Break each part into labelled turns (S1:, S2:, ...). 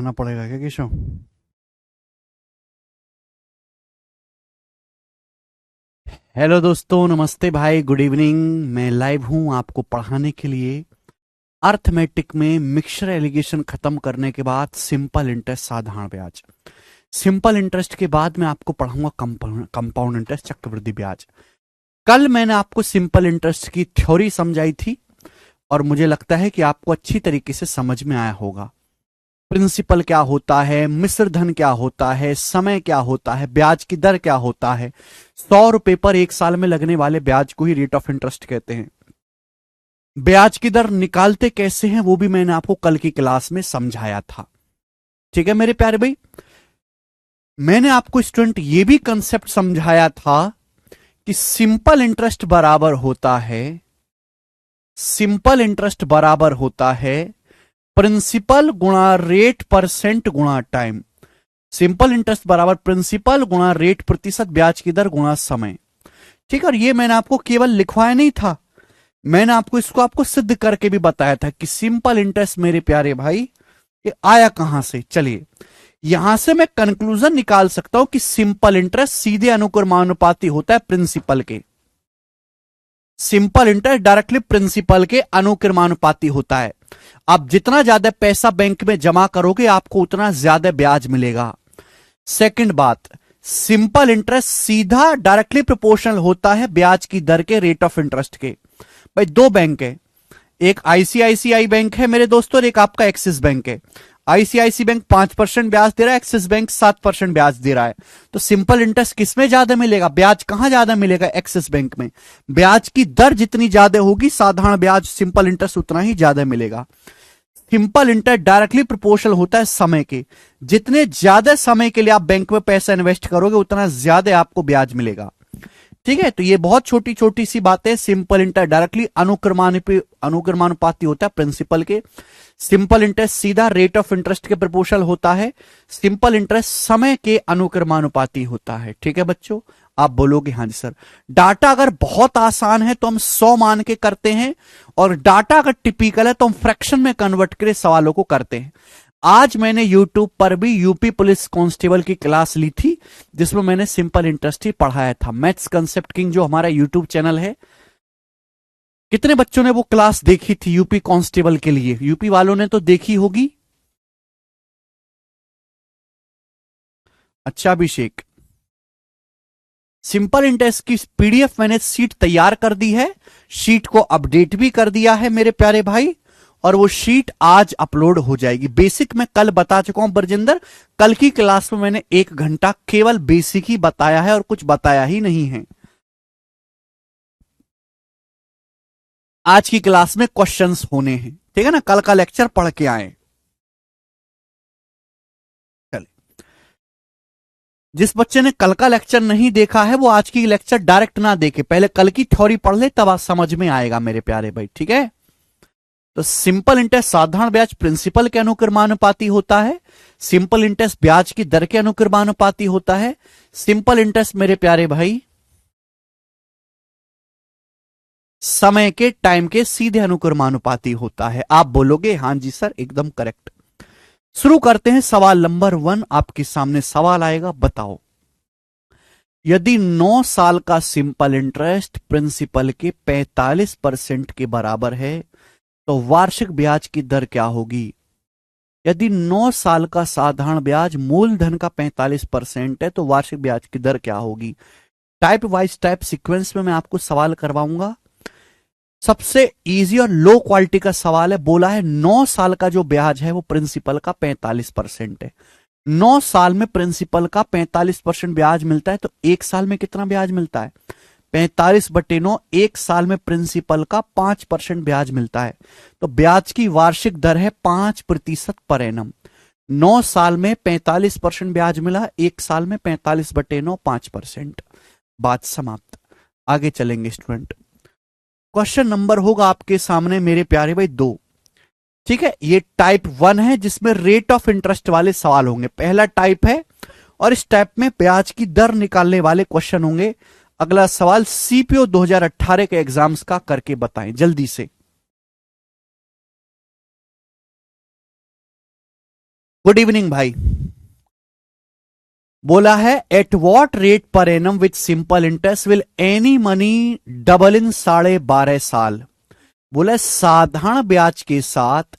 S1: उठाना पड़ेगा क्या केशव? हेलो दोस्तों, नमस्ते भाई, गुड इवनिंग। मैं लाइव हूं आपको पढ़ाने के लिए। अर्थमेटिक में मिक्सचर एलिगेशन खत्म करने के बाद सिंपल इंटरेस्ट, साधारण ब्याज। सिंपल इंटरेस्ट के बाद मैं आपको पढ़ाऊंगा कंपाउंड इंटरेस्ट, चक्रवृद्धि ब्याज। कल मैंने आपको सिंपल इंटरेस्ट की थ्योरी समझाई थी और मुझे लगता है कि आपको अच्छी तरीके से समझ में आया होगा। प्रिंसिपल क्या होता है, मिश्र धन क्या होता है, समय क्या होता है, ब्याज की दर क्या होता है। 100 रुपए पर एक साल में लगने वाले ब्याज को ही रेट ऑफ इंटरेस्ट कहते हैं। ब्याज की दर निकालते कैसे हैं वो भी मैंने आपको कल की क्लास में समझाया था। ठीक है मेरे प्यारे भाई। मैंने आपको स्टूडेंट ये भी कंसेप्ट समझाया था कि सिंपल इंटरेस्ट बराबर होता है प्रिंसिपल गुणा रेट परसेंट गुणा टाइम। सिंपल इंटरेस्ट बराबर प्रिंसिपल गुणा रेट प्रतिशत ब्याज की दर गुणा समय। ठीक है, और ये मैंने आपको केवल लिखवाया नहीं था, मैंने आपको सिद्ध करके भी बताया था कि सिंपल इंटरेस्ट मेरे प्यारे भाई ये आया कहां से। चलिए, यहां से मैं कंक्लूजन निकाल सकता हूं कि सिंपल इंटरेस्ट सीधे अनुक्रमानुपाती होता है प्रिंसिपल के। सिंपल इंटरेस्ट डायरेक्टली प्रिंसिपल के अनुक्रमानुपाती होता है। आप जितना ज्यादा पैसा बैंक में जमा करोगे आपको उतना ज्यादा ब्याज मिलेगा। सेकंड बात, सिंपल इंटरेस्ट सीधा डायरेक्टली प्रोपोर्शनल होता है ब्याज की दर के, रेट ऑफ इंटरेस्ट के। भाई दो बैंक है, एक आईसीआईसीआई बैंक है मेरे दोस्तों और एक आपका एक्सिस बैंक है। आईसीआईसी बैंक 5% ब्याज दे रहा है, एक्सिस बैंक 7% ब्याज दे रहा है। तो सिंपल इंटरेस्ट किसमें ज्यादा मिलेगा, ब्याज कहां ज्यादा मिलेगा, एक्सिस बैंक में। ब्याज की दर जितनी ज्यादा होगी साधारण ब्याज सिंपल इंटरेस्ट उतना ही ज्यादा मिलेगा। सिंपल इंटरेस्ट डायरेक्टली प्रोपोर्शनल होता है समय के। जितने ज्यादा समय के लिए आप बैंक में पैसा इन्वेस्ट करोगे उतना ज्यादा आपको ब्याज मिलेगा। ठीक है, तो ये बहुत छोटी छोटी सी बातें। सिंपल इंटरेस्ट डायरेक्टली अनुक्रमानुपाती होता है प्रिंसिपल के। सिंपल इंटरेस्ट सीधा रेट ऑफ इंटरेस्ट के प्रोपोर्शनल होता है। सिंपल इंटरेस्ट समय के अनुक्रमानुपाती होता है। ठीक है बच्चों, आप बोलोगे हाँ जी सर। डाटा अगर बहुत आसान है तो हम 100 मान के करते हैं, और डाटा अगर टिपिकल है तो हम फ्रैक्शन में कन्वर्ट करके सवालों को करते हैं। आज मैंने YouTube पर भी यूपी पुलिस कांस्टेबल की क्लास ली थी जिसमें मैंने सिंपल इंटरेस्ट ही पढ़ाया था। मैथ्स कंसेप्ट किंग जो हमारा YouTube चैनल है, कितने बच्चों ने वो क्लास देखी थी यूपी कांस्टेबल के लिए? यूपी वालों ने तो देखी होगी। अच्छा अभिषेक, सिंपल इंटरेस्ट की पीडीएफ मैंने शीट तैयार कर दी है, शीट को अपडेट भी कर दिया है मेरे प्यारे भाई, और वो शीट आज अपलोड हो जाएगी। बेसिक मैं कल बता चुका हूं बरजिंदर, कल की क्लास में मैंने 1 घंटा केवल बेसिक ही बताया है और कुछ बताया ही नहीं है। आज की क्लास में क्वेश्चंस होने हैं, ठीक है ना, कल का लेक्चर पढ़ के आए। चले, जिस बच्चे ने कल का लेक्चर नहीं देखा है वो आज की लेक्चर डायरेक्ट ना देखे, पहले कल की थ्योरी पढ़ ले तब आज समझ में आएगा मेरे प्यारे भाई। ठीक है, तो सिंपल इंटरेस्ट साधारण ब्याज प्रिंसिपल के अनुक्रमानुपाती होता है। सिंपल इंटरेस्ट ब्याज की दर के अनुक्रमानुपाती होता है। सिंपल इंटरेस्ट मेरे प्यारे भाई समय के, टाइम के सीधे अनुक्रमानुपाती होता है। आप बोलोगे हाँ जी सर, एकदम करेक्ट। शुरू करते हैं। सवाल नंबर 1 आपके सामने सवाल आएगा, बताओ यदि 9 साल का सिंपल इंटरेस्ट प्रिंसिपल के 45% के बराबर है तो वार्षिक ब्याज की दर क्या होगी? यदि 9 साल का साधारण ब्याज मूलधन का 45% है तो वार्षिक ब्याज की दर क्या होगी? टाइप वाइज टाइप सीक्वेंस में मैं आपको सवाल करवाऊंगा। सबसे इजी और लो क्वालिटी का सवाल है, बोला है 9 साल का जो ब्याज है वो प्रिंसिपल का 45% है। 9 साल में प्रिंसिपल का 45% ब्याज मिलता है तो एक साल में कितना ब्याज मिलता है? 45/9, एक साल में प्रिंसिपल का 5% ब्याज मिलता है। तो ब्याज की वार्षिक दर है 5% पर एनम। 9 साल में 45% ब्याज मिला, एक साल में 45/9 5%। बात समाप्त। आगे चलेंगे स्टूडेंट। क्वेश्चन नंबर होगा आपके सामने मेरे प्यारे भाई 2। ठीक है, ये टाइप 1 है जिसमें रेट ऑफ इंटरेस्ट वाले सवाल होंगे, पहला टाइप है, और इस टाइप में ब्याज की दर निकालने वाले क्वेश्चन होंगे। अगला सवाल सीपीओ 2018 के एग्जाम्स का करके बताएं जल्दी से। गुड इवनिंग भाई। बोला है at what rate per annum with simple interest will any money double in 12.5 साल। बोला साधारण ब्याज के साथ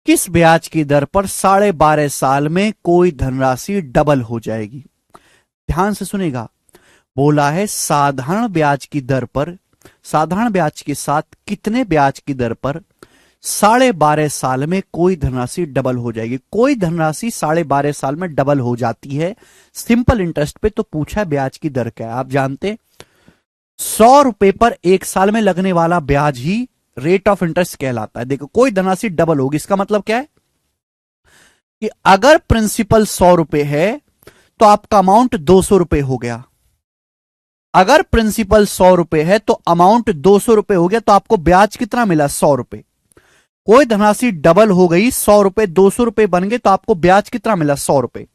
S1: किस ब्याज की दर पर 12.5 साल में कोई धनराशि डबल हो जाएगी। ध्यान से सुनेगा। बोला है साधारण ब्याज की दर पर, साधारण ब्याज के साथ कितने ब्याज की दर पर 12.5 साल में कोई धनराशि डबल हो जाएगी। कोई धनराशि 12.5 साल में डबल हो जाती है सिंपल इंटरेस्ट पे। तो पूछा ब्याज की दर क्या है। आप जानते 100 रुपए पर 1 साल में लगने वाला ब्याज ही रेट ऑफ इंटरेस्ट कहलाता है। देखो कोई धनराशि डबल होगी, इसका मतलब क्या है कि अगर प्रिंसिपल 100 रुपए है तो आपका अमाउंट 200 रुपए हो गया। अगर प्रिंसिपल 100 रुपए है तो अमाउंट 200 रुपए हो गया, तो आपको ब्याज कितना मिला 100 रुपए। कोई धनराशि डबल हो गई, 100 रुपए 200 रुपए बन गए, तो आपको ब्याज कितना मिला 100 रुपए।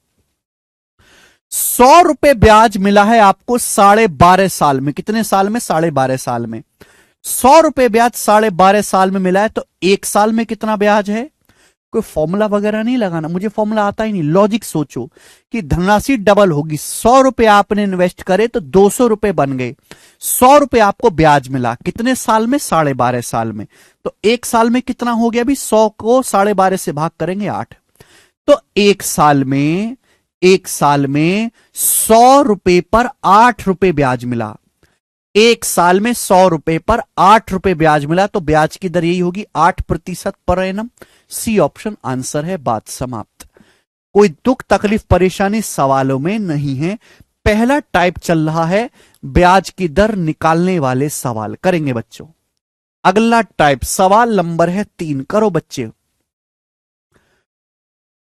S1: 100 रुपए ब्याज मिला है आपको 12.5 साल में। कितने साल में? 12.5 साल में। 100 रुपए ब्याज 12.5 साल में मिला है, तो 1 साल में कितना ब्याज है? कोई फॉर्मूला वगैरह नहीं लगाना, मुझे फॉर्मूला आता ही नहीं। लॉजिक सोचो कि धनराशि डबल होगी, 100 रुपए आपने इन्वेस्ट करे तो 200 रुपए बन गए, 100 रुपए आपको ब्याज मिला। कितने साल में? 12.5 साल में। तो 1 साल में कितना हो गया? अभी 100 को 12.5 से भाग करेंगे 8। तो 1 साल में 100 रुपए पर 8 रुपए ब्याज मिला। 1 साल में 100 रुपए पर 8 रुपए ब्याज मिला, तो ब्याज की दर यही होगी 8% per annum. C option answer है। बात समाप्त। कोई दुख तकलीफ परेशानी सवालों में नहीं है। पहला टाइप चल रहा है ब्याज की दर निकालने वाले सवाल करेंगे बच्चों। अगला टाइप सवाल नंबर है 3। करो बच्चे।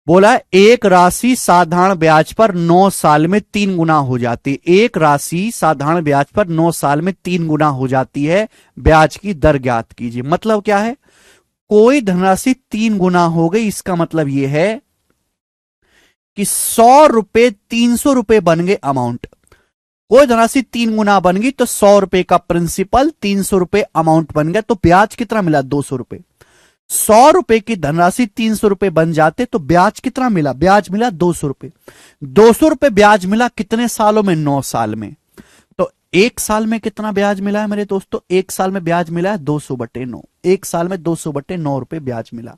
S1: बोला एक राशि साधारण ब्याज पर 9 साल में 3 गुना हो जाती है। एक राशि साधारण ब्याज पर 9 साल में 3 गुना हो जाती है। ब्याज की दर ज्ञात कीजिए। मतलब क्या है? कोई धनराशि 3 गुना हो गई, इसका मतलब यह है कि 100 रुपए 300 रुपए बन गए अमाउंट। कोई धनराशि 3 गुना बन गई तो 100 रुपए का प्रिंसिपल 300 रुपए अमाउंट बन गया, तो ब्याज कितना मिला? 200 रुपए। 100 रुपए की धनराशि 300 रुपए बन जाते तो ब्याज कितना मिला? ब्याज मिला 200 रुपए। 200 रुपए ब्याज मिला कितने सालों में? 9 साल में। तो 1 साल में कितना ब्याज मिला है मेरे दोस्तों? 1 साल में ब्याज मिला है 200/9। 1 साल में 200/9 रुपए ब्याज मिला।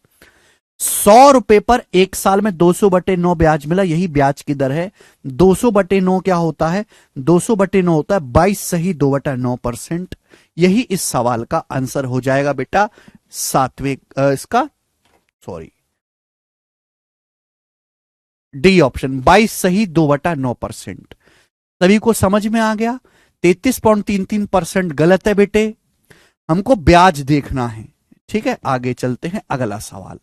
S1: 100 रुपए पर 1 साल में 200/9 ब्याज मिला, यही ब्याज की दर है। 200/9 क्या होता है? 200/9 होता है 22 सही 2/9%। यही इस सवाल का आंसर हो जाएगा बेटा। 7वें इसका सॉरी डी ऑप्शन 22 सही 2/9%। सभी को समझ में आ गया? 33.33% गलत है बेटे। हमको ब्याज देखना है। ठीक है, आगे चलते हैं। अगला सवाल,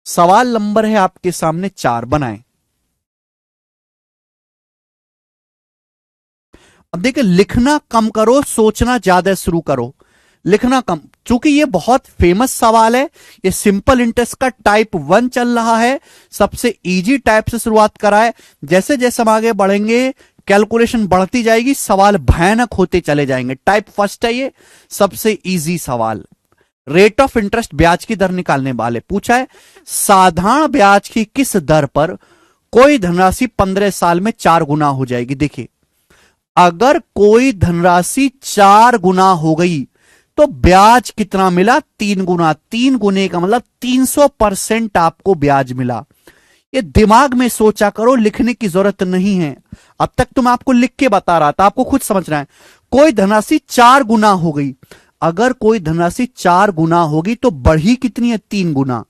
S1: सवाल नंबर है आपके सामने 4। बनाएं। अब देखिए, लिखना कम करो, सोचना ज्यादा शुरू करो। लिखना कम, चूंकि ये बहुत फेमस सवाल है। ये सिंपल इंटरेस्ट का टाइप 1 चल रहा है। सबसे इजी टाइप से शुरुआत करा है। जैसे जैसे हम आगे बढ़ेंगे कैलकुलेशन बढ़ती जाएगी, सवाल भयानक होते चले जाएंगे। टाइप 1 है ये, सबसे इजी सवाल। रेट ऑफ इंटरेस्ट ब्याज की दर निकालने वाले पूछा है साधारण ब्याज की किस दर पर कोई धनराशि 15 साल में 4 गुना हो जाएगी। देखिए, अगर कोई धनराशि 4 गुना हो गई तो ब्याज कितना मिला? 3 गुना। 3 गुने का मतलब 300% आपको ब्याज मिला। ये दिमाग में सोचा करो, लिखने की जरूरत नहीं है। अब तक तो मैं आपको लिख के बता रहा था, आपको खुद समझना है। कोई धनराशि 4 गुना हो गई। अगर कोई धनराशि 4 गुना होगी तो बढ़ी कितनी है? 3 गुना।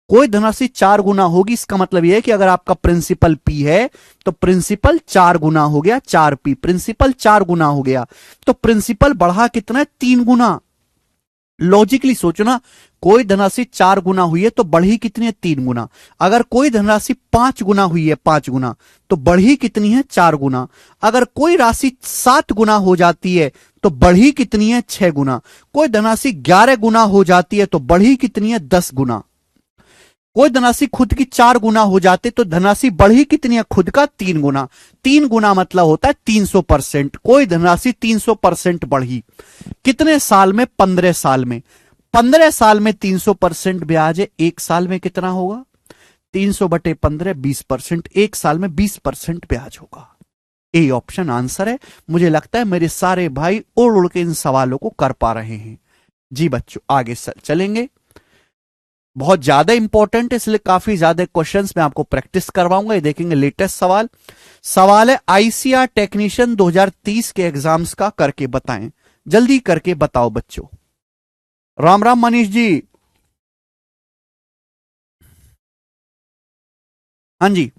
S1: कोई धनराशि 4 गुना होगी, इसका मतलब यह है कि अगर आपका प्रिंसिपल पी है तो प्रिंसिपल 4 गुना हो गया, 4p। प्रिंसिपल 4 गुना हो गया तो प्रिंसिपल बढ़ा कितना है? 3 गुना। लॉजिकली सोचो ना, कोई धनराशि 4 गुना हुई है तो बढ़ी कितनी है? 3 गुना। अगर कोई धनराशि 5 गुना हुई है, 5 गुना, तो बढ़ी कितनी है? 4 गुना। अगर कोई राशि 7 गुना हो जाती है तो बढ़ी कितनी है? 6 गुना। कोई धनराशि 11 गुना हो जाती है तो बढ़ी कितनी है? 10 गुना। कोई धनराशि खुद की 4 गुना हो जाते तो धनराशि बढ़ी कितनी है? खुद का 3 गुना। 3 गुना मतलब होता है 300%। कोई धनराशि 300% बढ़ी कितने साल में? 15 साल में। 15 साल में 300% ब्याज है, 1 साल में कितना होगा? 300/15 20%, एक साल में 20% ब्याज होगा। ए ऑप्शन आंसर है। मुझे लगता है मेरे सारे भाई उड़ उड़ के इन सवालों को कर पा रहे हैं। जी बच्चों आगे चलेंगे। बहुत ज्यादा इंपॉर्टेंट है, इसलिए काफी ज्यादा क्वेश्चंस मैं आपको प्रैक्टिस करवाऊंगा। ये देखेंगे लेटेस्ट सवाल है आईसीआर टेक्नीशियन 2030 के एग्जाम्स का करके बताएं। जल्दी करके बताओ बच्चों। राम राम मनीष जी। हाँ जी,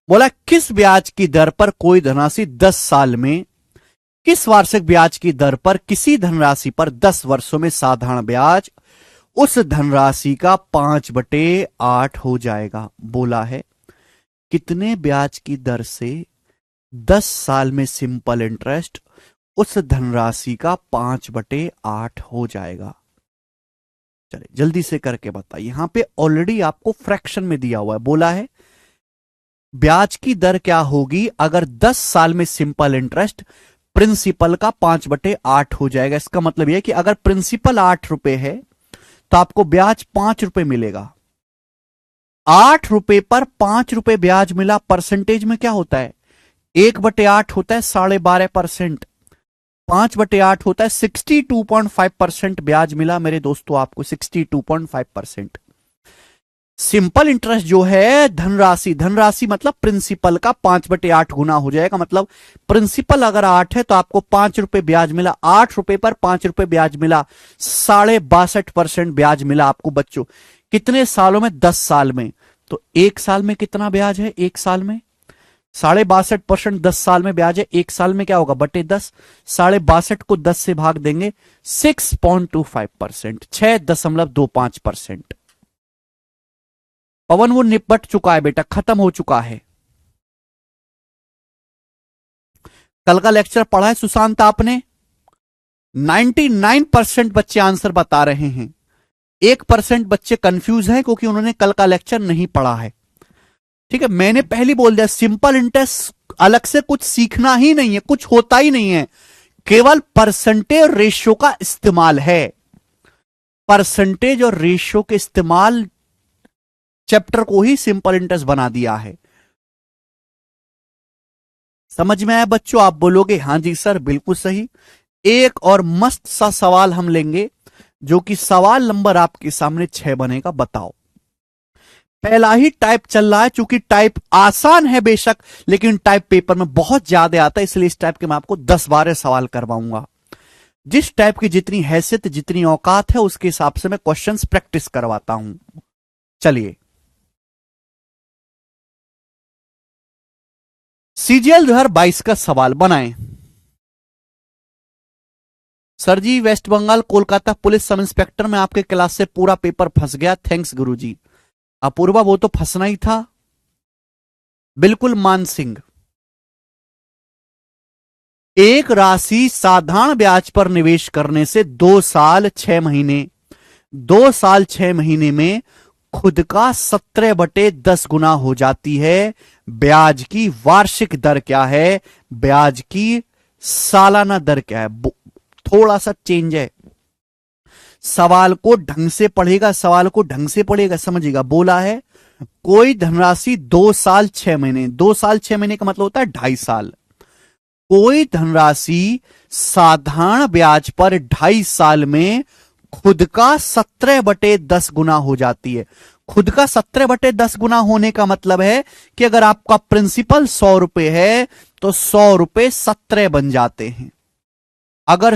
S1: बोला किस ब्याज की दर पर कोई धनराशि 10 साल में, किस वार्षिक ब्याज की दर पर किसी धनराशि पर 10 वर्षों में साधारण ब्याज उस धनराशि का 5/8 हो जाएगा। बोला है कितने ब्याज की दर से 10 साल में सिंपल इंटरेस्ट उस धनराशि का 5/8 हो जाएगा। चलिए जल्दी से करके बताइए। यहां पे ऑलरेडी आपको फ्रैक्शन में दिया हुआ है। बोला है ब्याज की दर क्या होगी अगर 10 साल में सिंपल इंटरेस्ट प्रिंसिपल का 5/8 हो जाएगा। इसका मतलब यह कि अगर प्रिंसिपल 8 रुपए है तो आपको ब्याज 5 रुपए मिलेगा। 8 रुपए पर 5 रुपए ब्याज मिला, परसेंटेज में क्या होता है 1/8 होता है 12.5%। 5/8 होता है 62.5% ब्याज मिला मेरे दोस्तों आपको, 62.5%। सिंपल इंटरेस्ट जो है धनराशि मतलब प्रिंसिपल का 5/8 गुना हो जाएगा। मतलब प्रिंसिपल अगर 8 है तो आपको 5 रुपए ब्याज मिला, 8 रुपए पर 5 रुपए ब्याज मिला, 62.5% ब्याज मिला आपको बच्चों। कितने सालों में 10 साल में। तो एक साल में कितना ब्याज है, एक साल में 62.5%, 10 साल में ब्याज है। एक साल में क्या होगा बटे 10, 62.5 को 10 से भाग देंगे 6.25%, 6.25%। पवन वो निपट चुका है बेटा, खत्म हो चुका है। कल का लेक्चर पढ़ा है सुशांत आपने? 99% बच्चे आंसर बता रहे हैं। 1% बच्चे कंफ्यूज हैं क्योंकि उन्होंने कल का लेक्चर नहीं पढ़ा है। ठीक है, मैंने पहले बोल दिया सिंपल इंटरेस्ट अलग से कुछ सीखना ही नहीं है, कुछ होता ही नहीं है, केवल परसेंटेज और रेशियो का इस्तेमाल है। परसेंटेज और रेशियो के इस्तेमाल चैप्टर को ही सिंपल इंटरेस्ट बना दिया है। समझ में आया बच्चों? आप बोलोगे हां जी सर बिल्कुल सही। एक और मस्त सा सवाल हम लेंगे जो कि सवाल नंबर आपके सामने 6 बनेगा। बताओ, पहला ही टाइप चल रहा है, चूंकि टाइप आसान है बेशक, लेकिन टाइप पेपर में बहुत ज्यादा आता है, इसलिए इस टाइप के मैं आपको 10-12 सवाल करवाऊंगा। जिस टाइप की जितनी हैसियत जितनी औकात है उसके हिसाब से मैं क्वेश्चंस प्रैक्टिस करवाता हूं। चलिए, सीजीएल 2022 का सवाल बनाएं। Sir ji West Bengal Kolkata police sub inspector में आपके क्लास से पूरा पेपर फंस गया, थैंक्स गुरुजी। अपूर्वा वो तो फंसना ही था। बिल्कुल मान सिंह, एक राशि साधारण ब्याज पर निवेश करने से 2 साल 6 महीने 2 साल 6 महीने में खुद का 17/10 गुना हो जाती है। ब्याज की वार्षिक दर क्या है, ब्याज की सालाना दर क्या है? थोड़ा सा चेंज है। सवाल को ढंग से पढ़ेगा, सवाल को ढंग से पढ़ेगा, समझिएगा। बोला है कोई धनराशि 2 साल 6 महीने, 2 साल 6 महीने का मतलब होता है 2.5 साल। कोई धनराशि साधारण ब्याज पर 2.5 साल में खुद का 17/10 गुना हो जाती है। खुद का 17/10 गुना होने का मतलब है कि अगर आपका प्रिंसिपल 100 रुपए है तो 100 रुपए 17 बन जाते हैं। अगर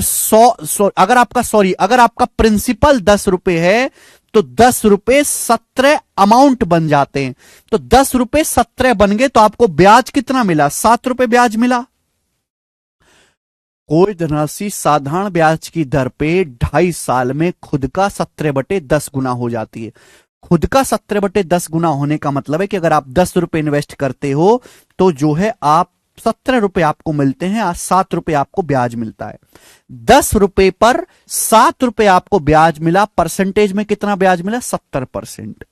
S1: आपका प्रिंसिपल 10 रुपए है तो 10 रुपए 17 अमाउंट बन जाते हैं। तो 10 रुपए 17 बन गए तो आपको ब्याज कितना मिला, 7 रुपए ब्याज मिला। कोई धनराशि साधारण ब्याज की दर पे 2.5 साल में खुद का 17/10 गुना हो जाती है। खुद का 17/10 गुना होने का मतलब है कि अगर आप 10 रुपए इन्वेस्ट करते हो तो जो है आप 17 रुपए आपको मिलते हैं, 7 रुपए आपको ब्याज मिलता है। 10 रुपए पर 7 रुपए आपको ब्याज मिला, परसेंटेज में कितना ब्याज मिला, 70%।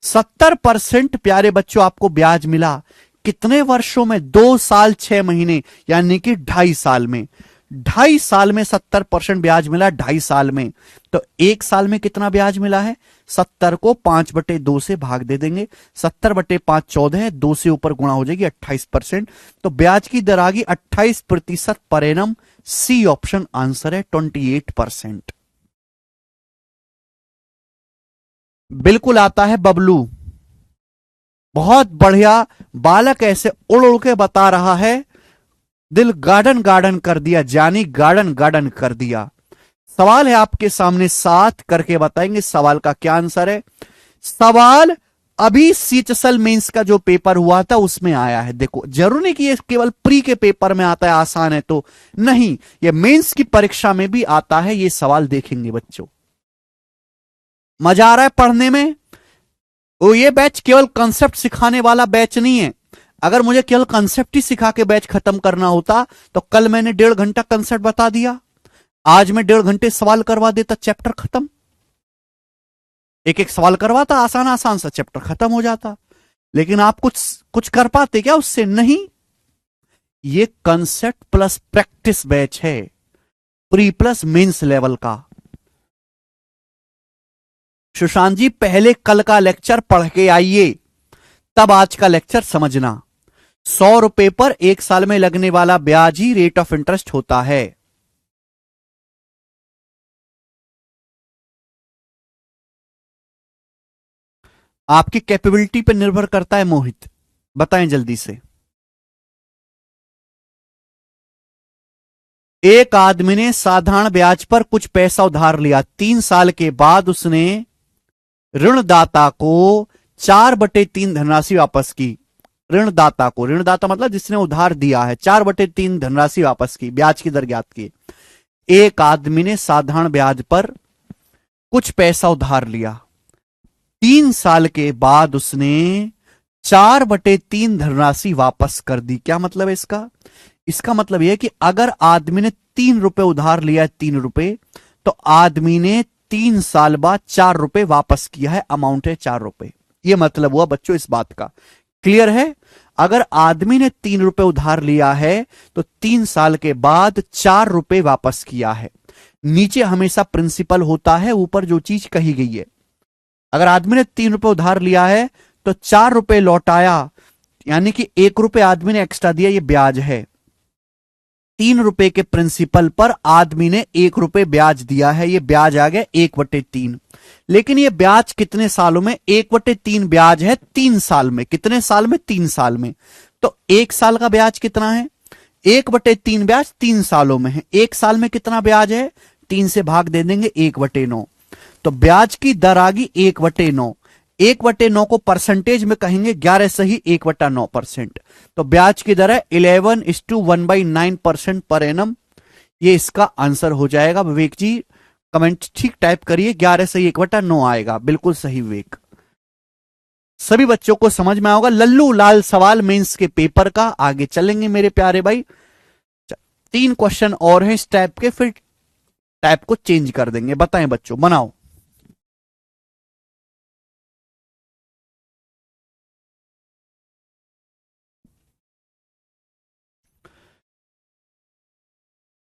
S1: 70% प्यारे बच्चों आपको ब्याज मिला। कितने वर्षों में, 2 साल 6 महीने, यानी कि 2.5 साल में। 2.5 साल में 70% ब्याज मिला 2.5 साल में। तो 1 साल में कितना ब्याज मिला है, 70 को 5/2 से भाग दे देंगे। 70/5 14 है, 2 से ऊपर गुणा हो जाएगी 28%। तो ब्याज की दर आ गई 28% per annum. C option answer है 28%। बिल्कुल आता है बबलू, बहुत बढ़िया। बालक ऐसे उड़ उड़ के बता रहा है, दिल गार्डन गार्डन कर दिया, जानी गार्डन गार्डन कर दिया। सवाल है आपके सामने, 7 करके बताएंगे सवाल का क्या आंसर है। सवाल अभी सीएचएसएल मेंस का जो पेपर हुआ था उसमें आया है। देखो, जरूर नहीं कि ये केवल प्री के पेपर में आता है, आसान है तो नहीं, ये मेंस की परीक्षा में भी आता है। ये सवाल देखेंगे बच्चों, मजा आ रहा है पढ़ने में। वो ये बैच केवल कंसेप्ट सिखाने वाला बैच नहीं है। अगर मुझे केवल कंसेप्ट ही सिखा के बैच खत्म करना होता तो कल मैंने 1.5 घंटा कंसेप्ट बता दिया, आज मैं 1.5 घंटे सवाल करवा देता, चैप्टर खत्म। एक एक सवाल करवाता, आसान आसान सा चैप्टर खत्म हो जाता। लेकिन आप कुछ कुछ कर पाते क्या उससे? नहीं। ये कंसेप्ट प्लस प्रैक्टिस बैच है, प्री प्लस मेंस लेवल का। सुशांत जी, पहले कल का लेक्चर पढ़ के आइए, तब आज का लेक्चर समझना। 100 रुपए पर 1 साल में लगने वाला ब्याज ही रेट ऑफ इंटरेस्ट होता है। आपकी कैपेबिलिटी पर निर्भर करता है मोहित, बताएं जल्दी से। एक आदमी ने साधारण ब्याज पर कुछ पैसा उधार लिया, 3 साल के बाद उसने ऋणदाता को 4/3 धनराशि वापस की। ऋणदाता को, ऋणदाता मतलब जिसने उधार दिया है, 4/3 धनराशि वापस की, ब्याज की दर ज्ञात की। एक आदमी ने साधारण ब्याज पर कुछ पैसा उधार लिया, 3 साल के बाद उसने 4/3 धनराशि वापस कर दी। क्या मतलब है इसका? इसका मतलब यह कि अगर आदमी ने 3 रुपए उधार लिया है, 3 रुपए, तो आदमी ने 3 साल बाद 4 रुपए वापस किया है, अमाउंट है 4 रुपए। यह मतलब हुआ बच्चों इस बात का। क्लियर है? अगर आदमी ने 3 रुपए उधार लिया है तो 3 साल के बाद 4 रुपए वापस किया है। नीचे हमेशा प्रिंसिपल होता है, ऊपर जो चीज कही गई है। अगर आदमी ने 3 रुपए उधार लिया है तो 4 रुपए लौटाया, यानी कि 1 रुपए आदमी ने एक्स्ट्रा दिया, ये ब्याज है। 3 रुपए के प्रिंसिपल पर आदमी ने 1 रुपए ब्याज दिया है, ये ब्याज आ गया 1/3। लेकिन ये ब्याज कितने सालों में? 1/3 ब्याज है 3 साल में। कितने साल में? 3 साल में। तो 1 साल का ब्याज कितना है? 1/3 ब्याज 3 सालों में है। 1 साल में कितना ब्याज है? 3 से भाग दे देंगे, 1/9। तो ब्याज की दर आ गई 1/9। 1/9 को परसेंटेज में कहेंगे 11 सही 1/9%। तो ब्याज की दर है 11:1/9% पर एनम। ये इसका आंसर हो जाएगा। विवेक जी कमेंट ठीक टाइप करिए, 11 सही 1/9 आएगा, बिल्कुल सही विवेक। सभी बच्चों को समझ में आओगा। लल्लू लाल सवाल मेंस के पेपर का। आगे चलेंगे मेरे प्यारे भाई, 3 क्वेश्चन और हैं इस टाइप के, फिर टाइप को चेंज कर देंगे। बताएं बच्चों, बनाओ।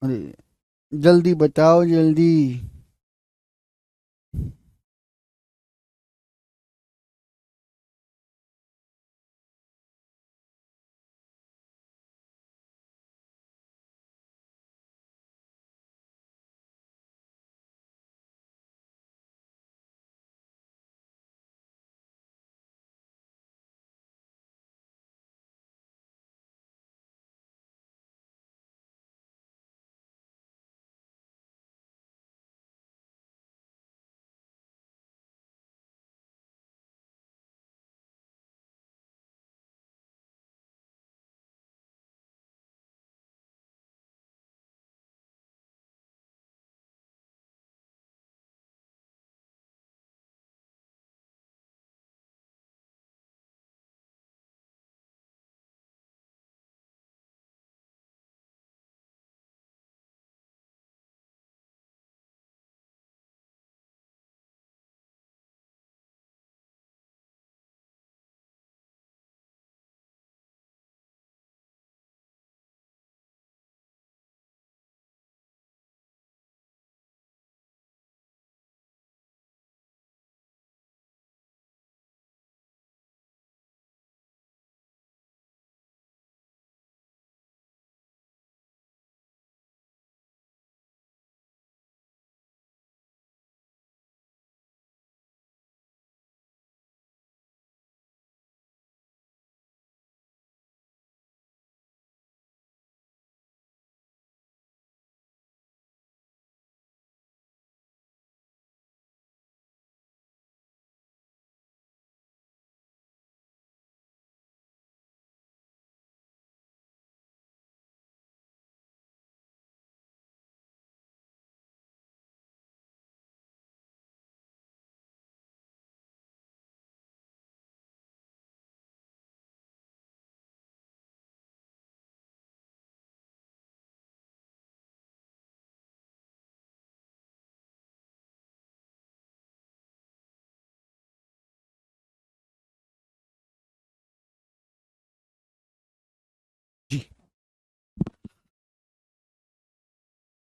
S1: अरे जल्दी बताओ जल्दी।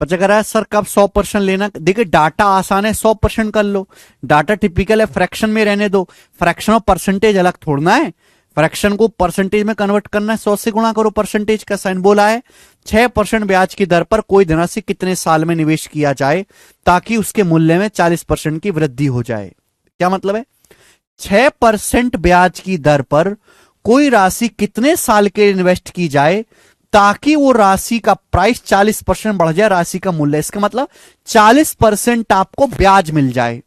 S1: बच्चा कह रहा है सर कब 100% लेना। देखिए डाटा आसान है, 100% कर लो। डाटा टिपिकल है, फ्रैक्शन में रहने दो। फ्रैक्शन और परसेंटेज अलग थोड़ना है। फ्रैक्शन को परसेंटेज में कन्वर्ट करना है, 100 से गुणा करो। परसेंटेज का साइन बोला है 6% ब्याज की दर पर कोई धनराशि कितने साल में निवेश किया जाए ताकि उसके मूल्य में 40% की वृद्धि हो जाए। क्या मतलब है? 6% ब्याज की दर पर कोई राशि कितने साल के लिए इन्वेस्ट की जाए ताकि वो राशि का प्राइस 40% बढ़ जाए, राशि का मूल्य। इसका मतलब 40% आपको ब्याज मिल जाए।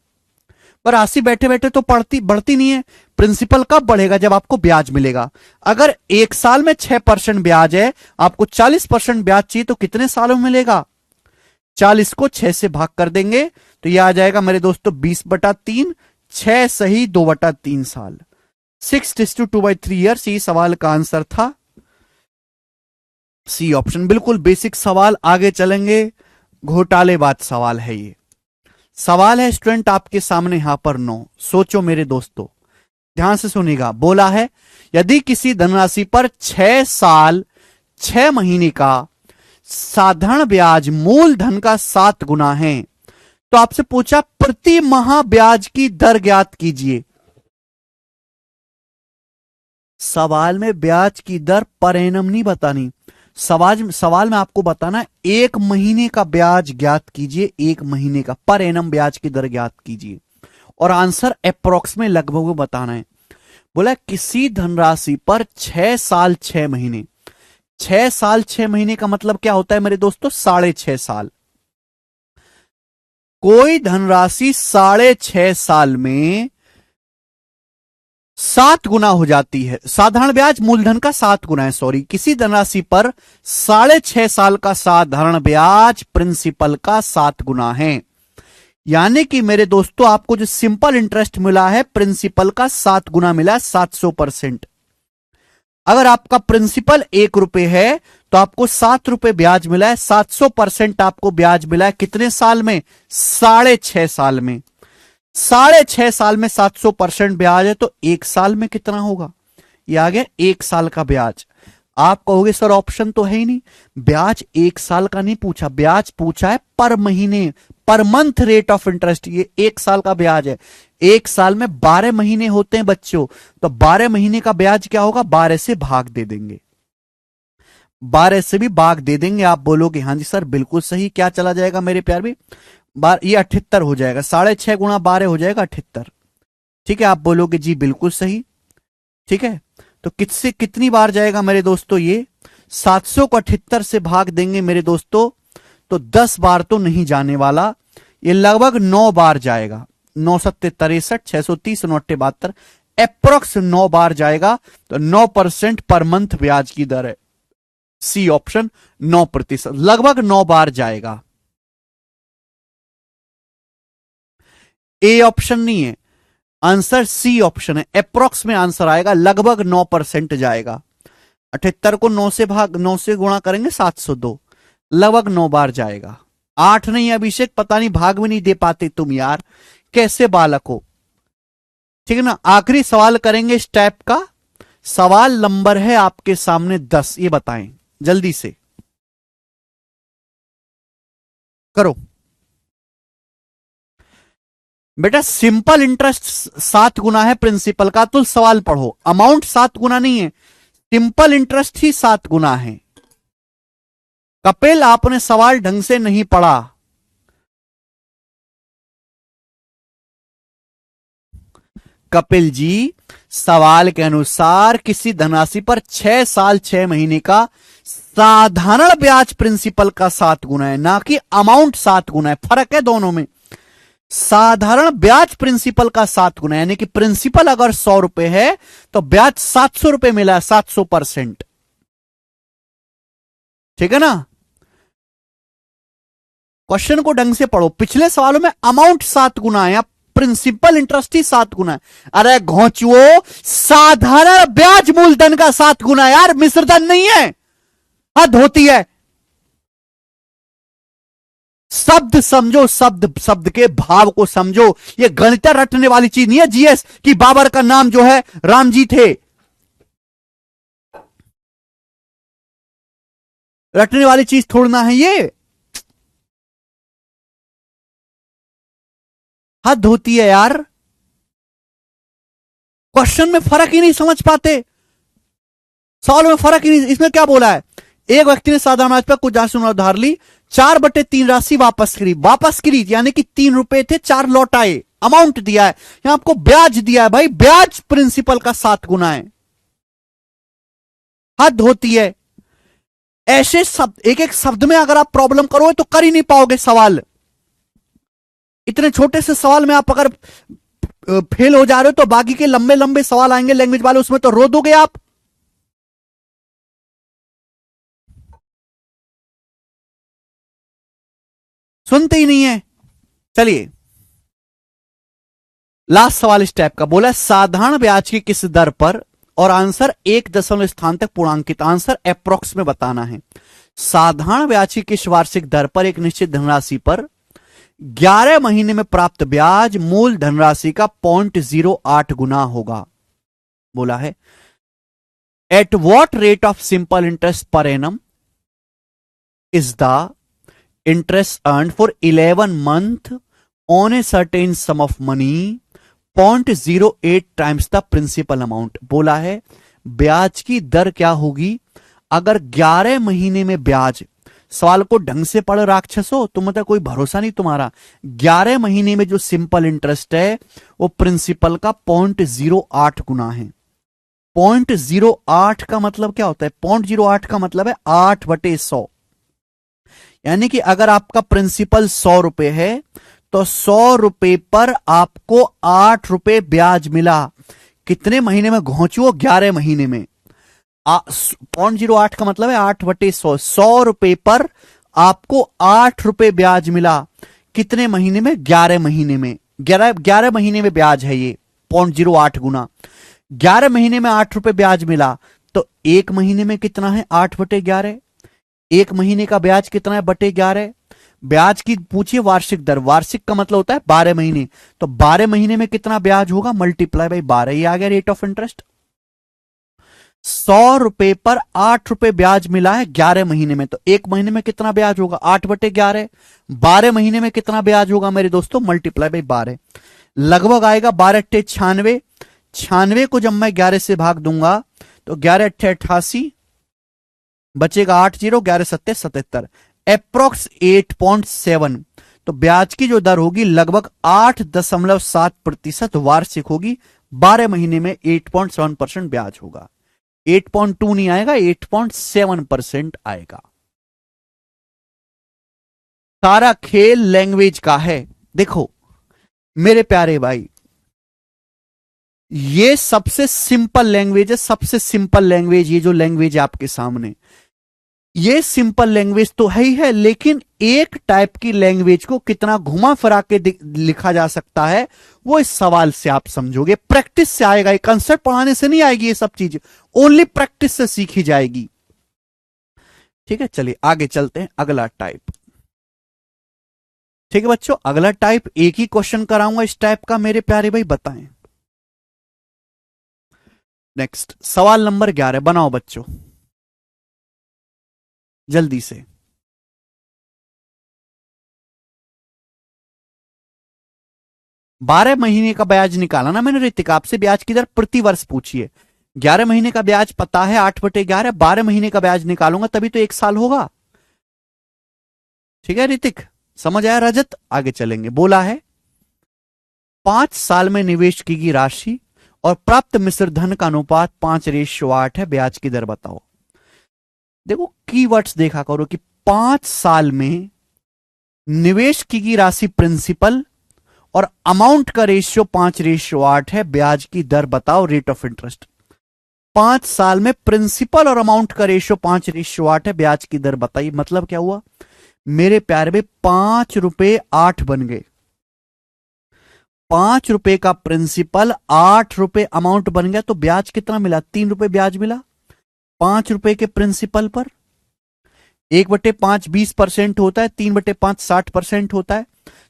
S1: पर राशि बैठे बैठे तो बढ़ती नहीं है। प्रिंसिपल कब बढ़ेगा? जब आपको ब्याज मिलेगा। अगर एक साल में 6% ब्याज है, आपको 40% ब्याज चाहिए तो कितने सालों में मिलेगा? 40 को 6 से भाग कर देंगे तो यह आ जाएगा मेरे दोस्तों 20/3। 6 सही 2/3 साल। 6:2/3 ईयर्स। ये सवाल का आंसर था सी ऑप्शन। बिल्कुल बेसिक सवाल। आगे चलेंगे, घोटालेबाज सवाल है ये। सवाल है स्टूडेंट आपके सामने यहां पर 9। सोचो मेरे दोस्तों, ध्यान से सुनिएगा। बोला है यदि किसी धनराशि पर 6 साल 6 महीने का साधारण ब्याज मूलधन का 7 गुना है तो आपसे पूछा प्रति माह ब्याज की दर ज्ञात कीजिए। सवाल में ब्याज की दर पर एनम नहीं बतानी। सवाल में आपको बताना एक महीने का ब्याज ज्ञात कीजिए। एक महीने का पर एनम ब्याज की दर ज्ञात कीजिए और आंसर अप्रोक्स में लगभग बताना है। बोला किसी धनराशि पर 6 साल 6 महीने। 6 साल 6 महीने का मतलब क्या होता है मेरे दोस्तों? 6.5 साल। कोई धनराशि 6.5 साल में 7 गुना हो जाती है। साधारण ब्याज मूलधन का 7 गुना है। सॉरी, किसी धनराशि पर 6.5 साल का साधारण ब्याज प्रिंसिपल का 7 गुना है। यानी कि मेरे दोस्तों आपको जो सिंपल इंटरेस्ट मिला है प्रिंसिपल का 7 गुना मिला है, 700%। अगर आपका प्रिंसिपल 1 रुपए है तो आपको 7 रुपए ब्याज मिला है। 700% आपको ब्याज मिला है कितने साल में? 6.5 साल में। 6.5 साल में 700% ब्याज है तो 1 साल में कितना होगा? ये आ गया 1 साल का ब्याज। आप कहोगे सर ऑप्शन तो है ही नहीं। ब्याज 1 साल का नहीं पूछा, ब्याज पूछा है पर महीने, per month rate of interest. ये 1 साल का ब्याज है। 1 साल में 12 महीने होते हैं बच्चों, तो 12 महीने का ब्याज क्या होगा? 12 से भाग दे देंगे। 12 से भी भाग दे देंगे। आप बोलोगे हाँ जी सर बिल्कुल सही। क्या चला जाएगा मेरे प्यार भी? ये 78 हो जाएगा। 6.5 गुणा 12 हो जाएगा 78। ठीक है, आप बोलोगे जी बिल्कुल सही। ठीक है, तो किससे कितनी बार जाएगा मेरे दोस्तों? ये 700 को 78 से भाग देंगे मेरे दोस्तों तो 10 बार तो नहीं जाने वाला, ये लगभग 9 बार जाएगा। 9 7 63, 630, 9 72, अप्रोक्स 9 बार जाएगा। तो 9% पर मंथ ब्याज की दर है। सी ऑप्शन 9%, लगभग 9 बार जाएगा। ए ऑप्शन नहीं है, आंसर सी ऑप्शन है। अप्रोक्स में आंसर आएगा, लगभग 9% जाएगा। 78 को 9 से गुणा करेंगे 702, लगभग 9 बार जाएगा। 8 नहीं अभिषेक, पता नहीं भाग में नहीं दे पाते तुम यार, कैसे बालक हो। ठीक है ना। आखिरी सवाल करेंगे इस टाइप का। सवाल नंबर है आपके सामने 10। ये बताएं जल्दी से करो बेटा। सिंपल इंटरेस्ट 7 गुना है प्रिंसिपल का, तो सवाल पढ़ो। अमाउंट 7 गुना नहीं है, सिंपल इंटरेस्ट ही 7 गुना है। कपिल आपने सवाल ढंग से नहीं पढ़ा। कपिल जी, सवाल के अनुसार किसी धनराशि पर 6 साल 6 महीने का साधारण ब्याज प्रिंसिपल का 7 गुना है, ना कि अमाउंट 7 गुना है। फर्क है दोनों में। साधारण ब्याज प्रिंसिपल का 7 गुना, यानी कि प्रिंसिपल अगर 100 रुपए है तो ब्याज 700 रुपए मिला है, 700%। ठीक है ना। क्वेश्चन को ढंग से पढ़ो। पिछले सवालों में अमाउंट 7 गुना है, प्रिंसिपल इंटरेस्ट ही 7 गुना है। अरे घोंचुओ, साधारण ब्याज मूलधन का 7 गुना है यार, मिश्रधन नहीं है। हद होती है। शब्द समझो, शब्द शब्द के भाव को समझो। ये गणित रटने वाली चीज नहीं है जीएस कि बाबर का नाम जो है राम जी थे। रटने वाली चीज थोड़ना है ये। हद होती है यार, क्वेश्चन में फर्क ही नहीं समझ पाते, सवाल में फर्क ही नहीं। इसमें क्या बोला है, एक व्यक्ति ने साधारण ब्याज पर कुछ राशि उधार ली, 4/3 राशि वापस करी। वापस करी यानी कि 3 रुपए थे, 4 लौटाए, अमाउंट दिया है, यहां आपको ब्याज दिया है भाई, ब्याज प्रिंसिपल का 7 गुना है। हद होती है। ऐसे शब्द, एक एक शब्द में अगर आप प्रॉब्लम करोगे तो कर ही नहीं पाओगे सवाल। इतने छोटे से सवाल में आप अगर फेल हो जा रहे हो तो बाकी के लंबे लंबे सवाल आएंगे लैंग्वेज वाले, उसमें तो रो दोगे आप। सुनते ही नहीं है। चलिए लास्ट सवाल इस टाइप का बोला है, साधारण ब्याज की किस दर पर, और आंसर 1 दशमलव स्थान तक पूर्णांकित, आंसर अप्रोक्स में बताना है। साधारण ब्याज की किस वार्षिक दर पर एक निश्चित धनराशि पर 11 महीने में प्राप्त ब्याज मूल धनराशि का 0.08 गुना होगा। बोला है at what rate of simple interest per annum is the interest earn for 11 month on a certain sum of money 0.08 times the principal amount. बोला है ब्याज की दर क्या होगी अगर 11 महीने में ब्याज, सवाल को ढंग से पढ़ राक्षसो, तुम मतलब कोई भरोसा नहीं तुम्हारा। 11 महीने में जो सिंपल इंटरेस्ट है वो प्रिंसिपल का 0.08 गुना है। 0.08 का मतलब क्या होता है, 0.08 का मतलब है 8/100, यानी कि अगर आपका प्रिंसिपल 100 रुपए है तो 100 रुपए पर आपको 8 रुपए ब्याज मिला। कितने महीने में घोंचो, 11 महीने में। 0.08 का मतलब है 8/100, 100 रुपए पर आपको 8 रुपए ब्याज मिला। कितने महीने में, 11 महीने में। 11 महीने में ब्याज है ये 0.08 गुना। 11 महीने में 8 रुपए ब्याज मिला तो एक महीने में कितना है, 8/11। एक महीने का ब्याज कितना है, /11। ब्याज की पूछिए वार्षिक दर, वार्षिक का मतलब होता है 12 महीने, तो 12 महीने में कितना ब्याज होगा, मल्टीप्लाई बाई 12, ये आ गया रेट ऑफ इंटरेस्ट। 100 रुपए पर 8 रुपए ब्याज मिला है 11 महीने में, तो एक महीने में कितना ब्याज होगा, 8/11। 12 महीने में कितना ब्याज होगा मेरे दोस्तों, मल्टीप्लाई बाई 12, लगभग आएगा 12×8 96। 96 को जब मैं 11 से भाग दूंगा तो 11×8 88, बचेगा 80, 11×7 77, अप्रोक्स 8.7। तो ब्याज की जो दर होगी लगभग 8.7% वार्षिक होगी। 12 महीने में 8.7% ब्याज होगा। 8.2 नहीं आएगा, 8.7% आएगा। सारा खेल लैंग्वेज का है। देखो मेरे प्यारे भाई, ये सबसे सिंपल लैंग्वेज है, सबसे सिंपल लैंग्वेज, ये जो लैंग्वेज है आपके सामने, ये सिंपल लैंग्वेज तो है ही है, लेकिन एक टाइप की लैंग्वेज को कितना घुमा फिरा के लिखा जा सकता है वो इस सवाल से आप समझोगे। प्रैक्टिस से आएगा, ये कंसेप्ट पढ़ाने से नहीं आएगी, ये सब चीज ओनली प्रैक्टिस से सीखी जाएगी। ठीक है, चलिए आगे चलते हैं। अगला टाइप, ठीक है बच्चों, अगला टाइप एक ही क्वेश्चन कराऊंगा इस टाइप का, मेरे प्यारे भाई बताएं। नेक्स्ट सवाल नंबर 11 बनाओ बच्चों जल्दी से। बारह महीने का ब्याज निकाला ना मैंने ऋतिक आपसे, ब्याज की दर प्रति वर्ष पूछिए। 11 महीने का ब्याज पता है 8/11, 12 महीने का ब्याज निकालूंगा तभी तो 1 साल होगा। ठीक है ऋतिक, समझ आया रजत, आगे चलेंगे। बोला है 5 साल में निवेश की गई राशि और प्राप्त मिश्र धन का अनुपात 5:8 है, ब्याज की दर बताओ। देखो कीवर्ड्स देखा करो कि 5 साल में निवेश की गई राशि प्रिंसिपल और अमाउंट का रेशियो 5:8 है, ब्याज की दर बताओ, रेट ऑफ इंटरेस्ट। 5 साल में प्रिंसिपल और अमाउंट का रेशियो 5:8 है, ब्याज की दर बताइए। मतलब क्या हुआ मेरे प्यारे में, 5 रुपए 8 बन गए। 5 रुपए का प्रिंसिपल, 8 रुपए अमाउंट बन गया, तो ब्याज कितना मिला, 3 रुपए ब्याज मिला। 5 रुपए के प्रिंसिपल पर 1/5 20% होता है, 3/5 60% होता है,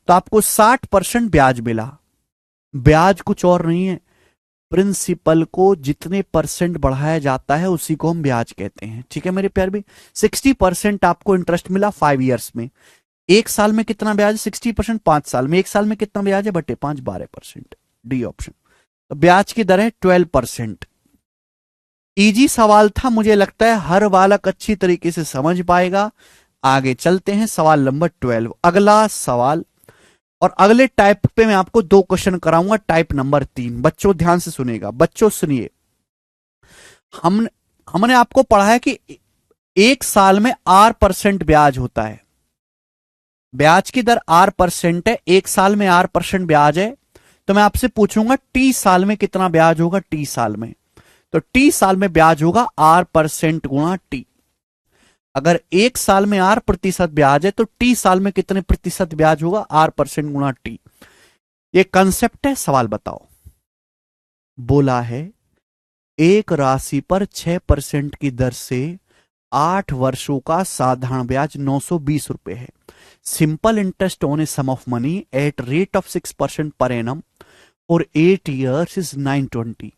S1: तो आपको 60% ब्याज मिला। ब्याज कुछ और नहीं है, प्रिंसिपल को जितने परसेंट बढ़ाया जाता है उसी को हम ब्याज कहते हैं। ठीक है मेरे प्यारे भी, 60% आपको इंटरेस्ट मिला 5 इयर्स में, एक साल में कितना ब्याज है? 60%। 5 साल में, एक साल में कितना ब्याज है? बटे 5, 12%। D option. तो ब्याज की दर है 12%। इजी सवाल था, मुझे लगता है हर बालक अच्छी तरीके से समझ पाएगा। आगे चलते हैं, सवाल नंबर 12, अगला सवाल। और अगले टाइप पे मैं आपको 2 क्वेश्चन कराऊंगा, टाइप नंबर 3। बच्चों ध्यान से सुनेगा, बच्चों सुनिए। हमने आपको पढ़ा है कि एक साल में R% ब्याज होता है। ब्याज की दर R% है, एक साल में R% ब्याज है। तो मैं आपसे पूछूंगा T साल में कितना ब्याज होगा? T साल में, तो T साल में ब्याज होगा R% गुणा T। अगर एक साल में R% ब्याज है तो T साल में कितने प्रतिशत ब्याज होगा? R% गुणा T। ये कंसेप्ट है। सवाल बताओ। बोला है एक राशि पर 6% की दर से 8 वर्षों का साधारण ब्याज 920 रुपए है। Simple interest on a sum of money at rate of 6% per annum और 8 ईयर्स इज 920।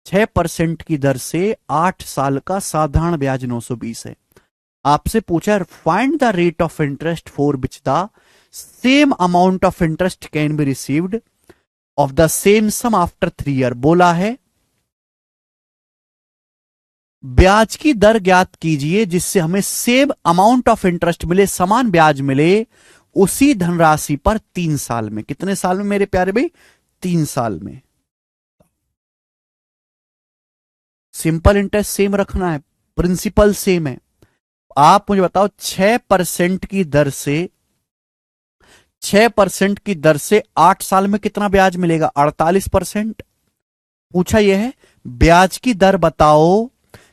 S1: 6% की दर से 8 साल का साधारण ब्याज 920 है। आपसे पूछा find the rate of interest for which the same amount of interest can be received of the same sum after 3 year. बोला है ब्याज की दर ज्ञात कीजिए जिससे हमें सेम अमाउंट ऑफ इंटरेस्ट मिले, समान ब्याज मिले उसी धनराशि पर 3 साल में। कितने साल में मेरे प्यारे भाई? 3 साल में। सिंपल इंटरेस्ट सेम रखना है, प्रिंसिपल सेम है। आप मुझे बताओ 6% की दर से 6% की दर से 8 साल में कितना ब्याज मिलेगा? 48%। पूछा यह है ब्याज की दर बताओ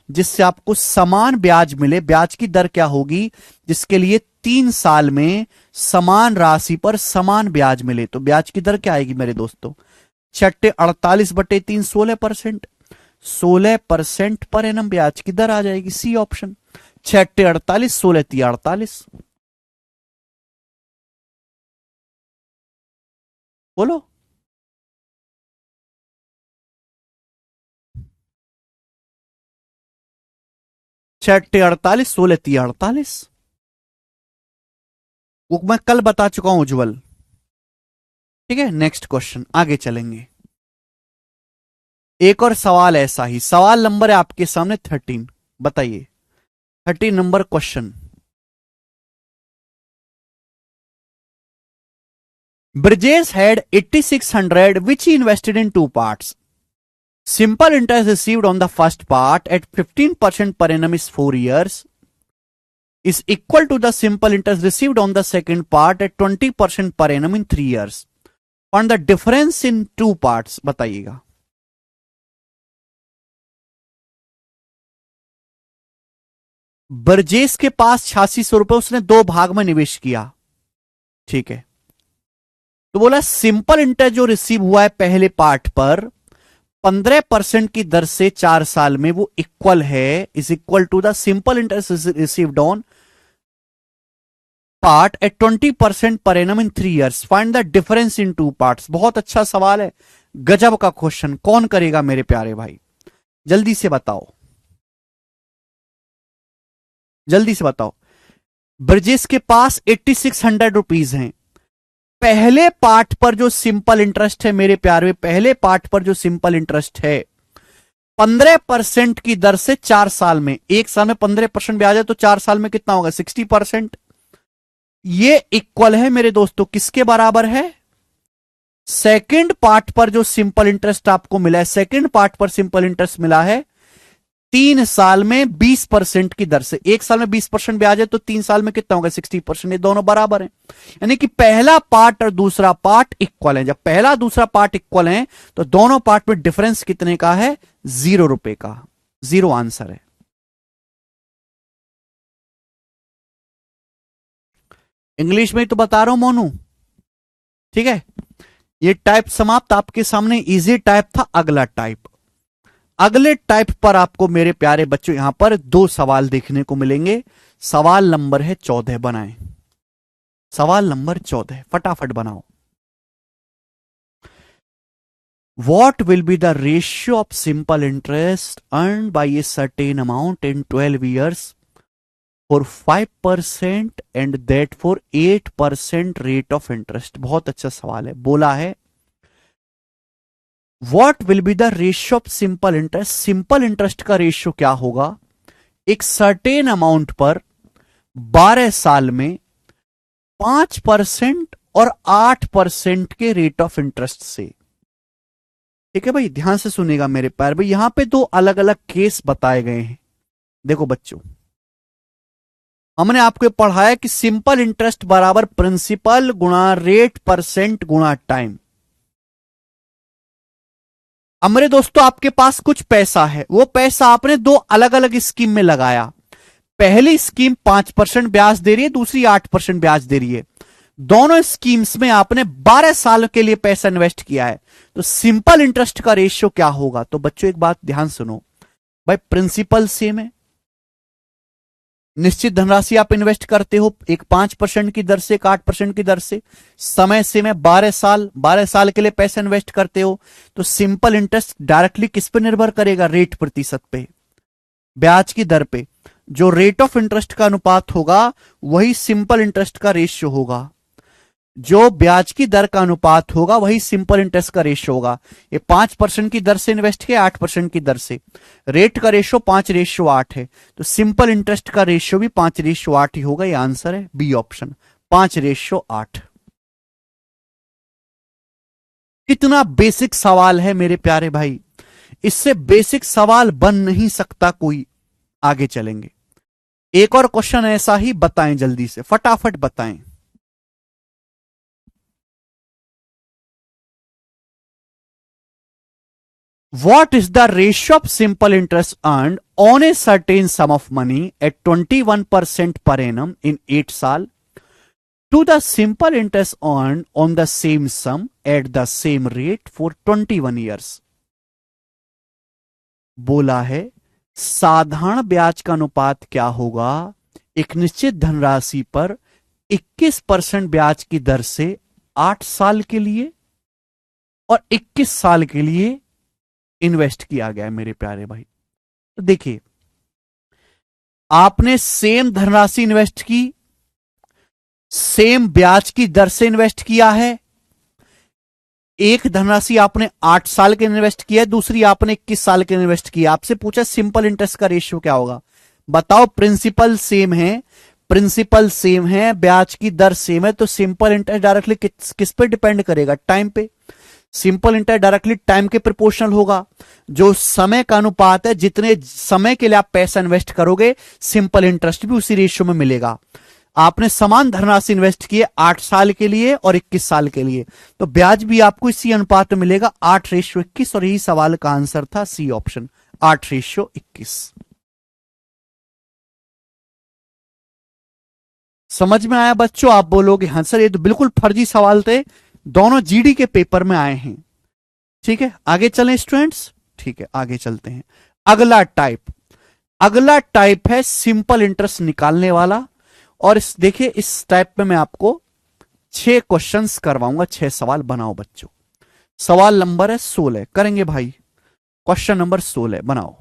S1: जिससे आपको समान ब्याज मिले। ब्याज की दर क्या होगी? जिसके लिए 3 साल में समान राशि पर समान ब्याज मिले। तो ब्याज की दर क्या आएगी मेरे दोस्तों? 48/3 16%। 16% पर एनम ब्याज की दर आ जाएगी। C option. 6/48 16×3 48। बोलो। 6/48 16×3 48। वो मैं कल बता चुका हूं उज्जवल। ठीक है, नेक्स्ट क्वेश्चन आगे चलेंगे। एक और सवाल ऐसा ही, सवाल नंबर है आपके सामने 13। बताइए 13 number question. Brijesh had 8600 which he invested in 2 parts. Simple interest received on the first part at 15% per annum is 4 years is equal to the simple interest received on the second part at 20% per annum in 3 years. Find the difference in 2 parts. बताइएगा। ब्रजेश के पास 8600 रुपए उसने 2 भाग में निवेश किया। ठीक है, तो बोला सिंपल इंटरेस्ट जो रिसीव हुआ है पहले पार्ट पर 15% की दर से 4 साल में वो इक्वल है, is equal to the simple interest received on part at 20% per annum in 3 years. Find the difference in 2 parts. बहुत अच्छा सवाल है, गजब का क्वेश्चन। कौन करेगा मेरे प्यारे भाई? जल्दी से बताओ, जल्दी से बताओ। ब्रजेश के पास 8600 रुपीज हैं। पहले पार्ट पर जो सिंपल इंटरेस्ट है मेरे प्यारे, पहले पार्ट पर जो सिंपल इंटरेस्ट है 15% की दर से 4 साल में, एक साल में 15% ब्याज है तो 4 साल में कितना होगा? 60%। ये इक्वल है मेरे दोस्तों, किसके बराबर है? सेकंड पार्ट पर जो सिंपल इंटरेस्ट आपको मिला है, सेकंड पार्ट पर सिंपल इंटरेस्ट मिला है 3 साल में 20% की दर से। एक साल में 20% ब्याज है तो 3 साल में कितना होगा? 60%। ये दोनों बराबर हैं, यानी कि पहला पार्ट और दूसरा पार्ट इक्वल है। जब पहला दूसरा पार्ट इक्वल है तो दोनों पार्ट में डिफरेंस कितने का है? 0 रुपए का। 0 आंसर है। इंग्लिश में तो बता रहा हूं मोनू। ठीक है, ये टाइप समाप्त। आपके सामने इजी टाइप था। अगला टाइप, अगले टाइप पर आपको मेरे प्यारे बच्चों यहां पर 2 सवाल देखने को मिलेंगे। सवाल नंबर है 14। बनाएं सवाल नंबर 14, फटाफट बनाओ। What will be the ratio of simple interest earned by a certain amount in 12 years for 5% and that for 8% rate of interest. बहुत अच्छा सवाल है। बोला है what will be the ratio of simple interest, simple interest का ratio क्या होगा एक सर्टेन अमाउंट पर 12 साल में 5% और 8% के रेट ऑफ इंटरेस्ट से। ठीक है भाई, ध्यान से सुनेगा मेरे प्यारे भाई, यहां पे दो अलग अलग केस बताए गए हैं। देखो बच्चों, हमने आपको पढ़ाया कि सिंपल इंटरेस्ट बराबर प्रिंसिपल गुणा रेट परसेंट गुणा टाइम। अब मेरे दोस्तों, आपके पास कुछ पैसा है, वो पैसा आपने दो अलग अलग स्कीम में लगाया। पहली स्कीम 5% ब्याज दे रही है, दूसरी 8% ब्याज दे रही है। दोनों स्कीम्स में आपने 12 साल के लिए पैसा इन्वेस्ट किया है, तो सिंपल इंटरेस्ट का रेशियो क्या होगा? तो बच्चों एक बात ध्यान सुनो भाई, प्रिंसिपल सेम है, निश्चित धनराशि आप इन्वेस्ट करते हो, एक 5% की दर से, एक 8% की दर से। समय से में 12 साल, 12 साल के लिए पैसा इन्वेस्ट करते हो, तो सिंपल इंटरेस्ट डायरेक्टली किस पे निर्भर करेगा? रेट प्रतिशत पे, ब्याज की दर पे। जो रेट ऑफ इंटरेस्ट का अनुपात होगा वही सिंपल इंटरेस्ट का रेशियो होगा, जो ब्याज की दर का अनुपात होगा वही सिंपल इंटरेस्ट का रेशियो होगा। ये 5% की दर से इन्वेस्ट किया, 8% की दर से, रेट का रेशियो 5:8 है, तो सिंपल इंटरेस्ट का रेशियो भी 5:8 ही होगा। ये आंसर है बी ऑप्शन, 5:8। कितना बेसिक सवाल है मेरे प्यारे भाई, इससे बेसिक सवाल बन नहीं सकता कोई। आगे चलेंगे, एक और क्वेश्चन ऐसा ही बताएं, जल्दी से फटाफट बताएं। What is the ratio of simple interest earned on a certain sum of money at 21% per annum in 8 साल to the simple interest earned on the same sum at the same rate for 21 years? बोला है साधारण ब्याज का अनुपात क्या होगा एक निश्चित धनराशि पर 21% ब्याज की दर से 8 साल के लिए और 21 साल के लिए इन्वेस्ट किया गया है मेरे प्यारे भाई। तो देखिए, आपने सेम धनराशि इन्वेस्ट की, सेम ब्याज की दर से इन्वेस्ट किया है। एक धनराशि आपने 8 साल के इन्वेस्ट किया है, दूसरी आपने 21 साल के इन्वेस्ट किया। आपसे पूछा सिंपल इंटरेस्ट का रेशियो क्या होगा, बताओ। प्रिंसिपल सेम है, प्रिंसिपल सेम है, ब्याज की दर सेम है, तो सिंपल इंटरेस्ट डायरेक्टली किस पे डिपेंड करेगा? टाइम पे। सिंपल इंटरेस्ट डायरेक्टली टाइम के प्रोपोर्शनल होगा, जो समय का अनुपात है, जितने समय के लिए आप पैसा इन्वेस्ट करोगे सिंपल इंटरेस्ट भी उसी रेशियो में मिलेगा। आपने समान धनराशि इन्वेस्ट किए 8 साल के लिए और 21 साल के लिए, तो ब्याज भी आपको इसी अनुपात में मिलेगा, 8:21। और यही सवाल का आंसर था सी ऑप्शन, 8:21। समझ में आया बच्चों? आप बोलोगे हाँ सर ये तो बिल्कुल फर्जी सवाल थे, दोनों जीडी के पेपर में आए हैं। ठीक है, आगे चलें स्टूडेंट्स। ठीक है, आगे चलते हैं। अगला टाइप, अगला टाइप है सिंपल इंटरेस्ट निकालने वाला। और इस देखिए, इस टाइप में मैं आपको 6 क्वेश्चंस करवाऊंगा, 6 सवाल बनाओ बच्चों। सवाल नंबर है 16, करेंगे भाई। क्वेश्चन नंबर 16 बनाओ।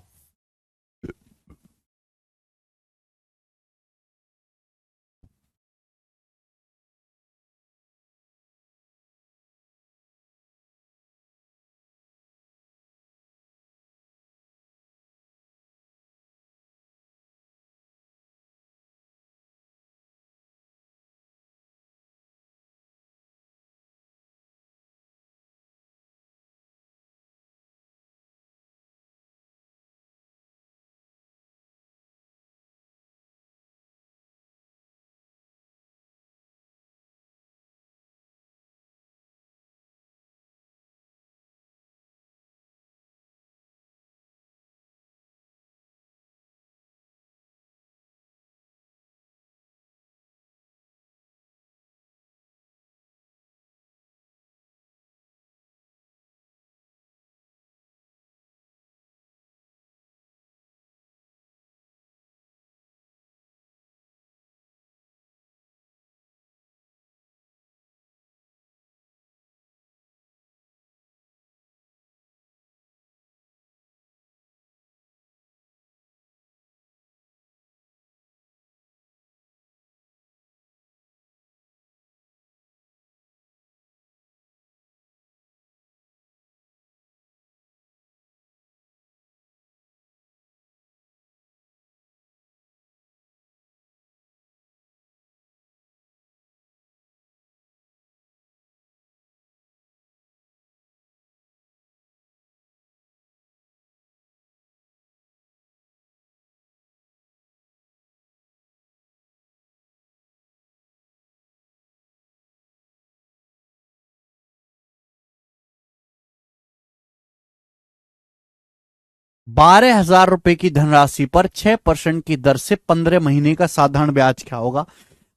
S1: 12,000 रुपए की धनराशि पर 6% की दर से 15 महीने का साधारण ब्याज क्या होगा?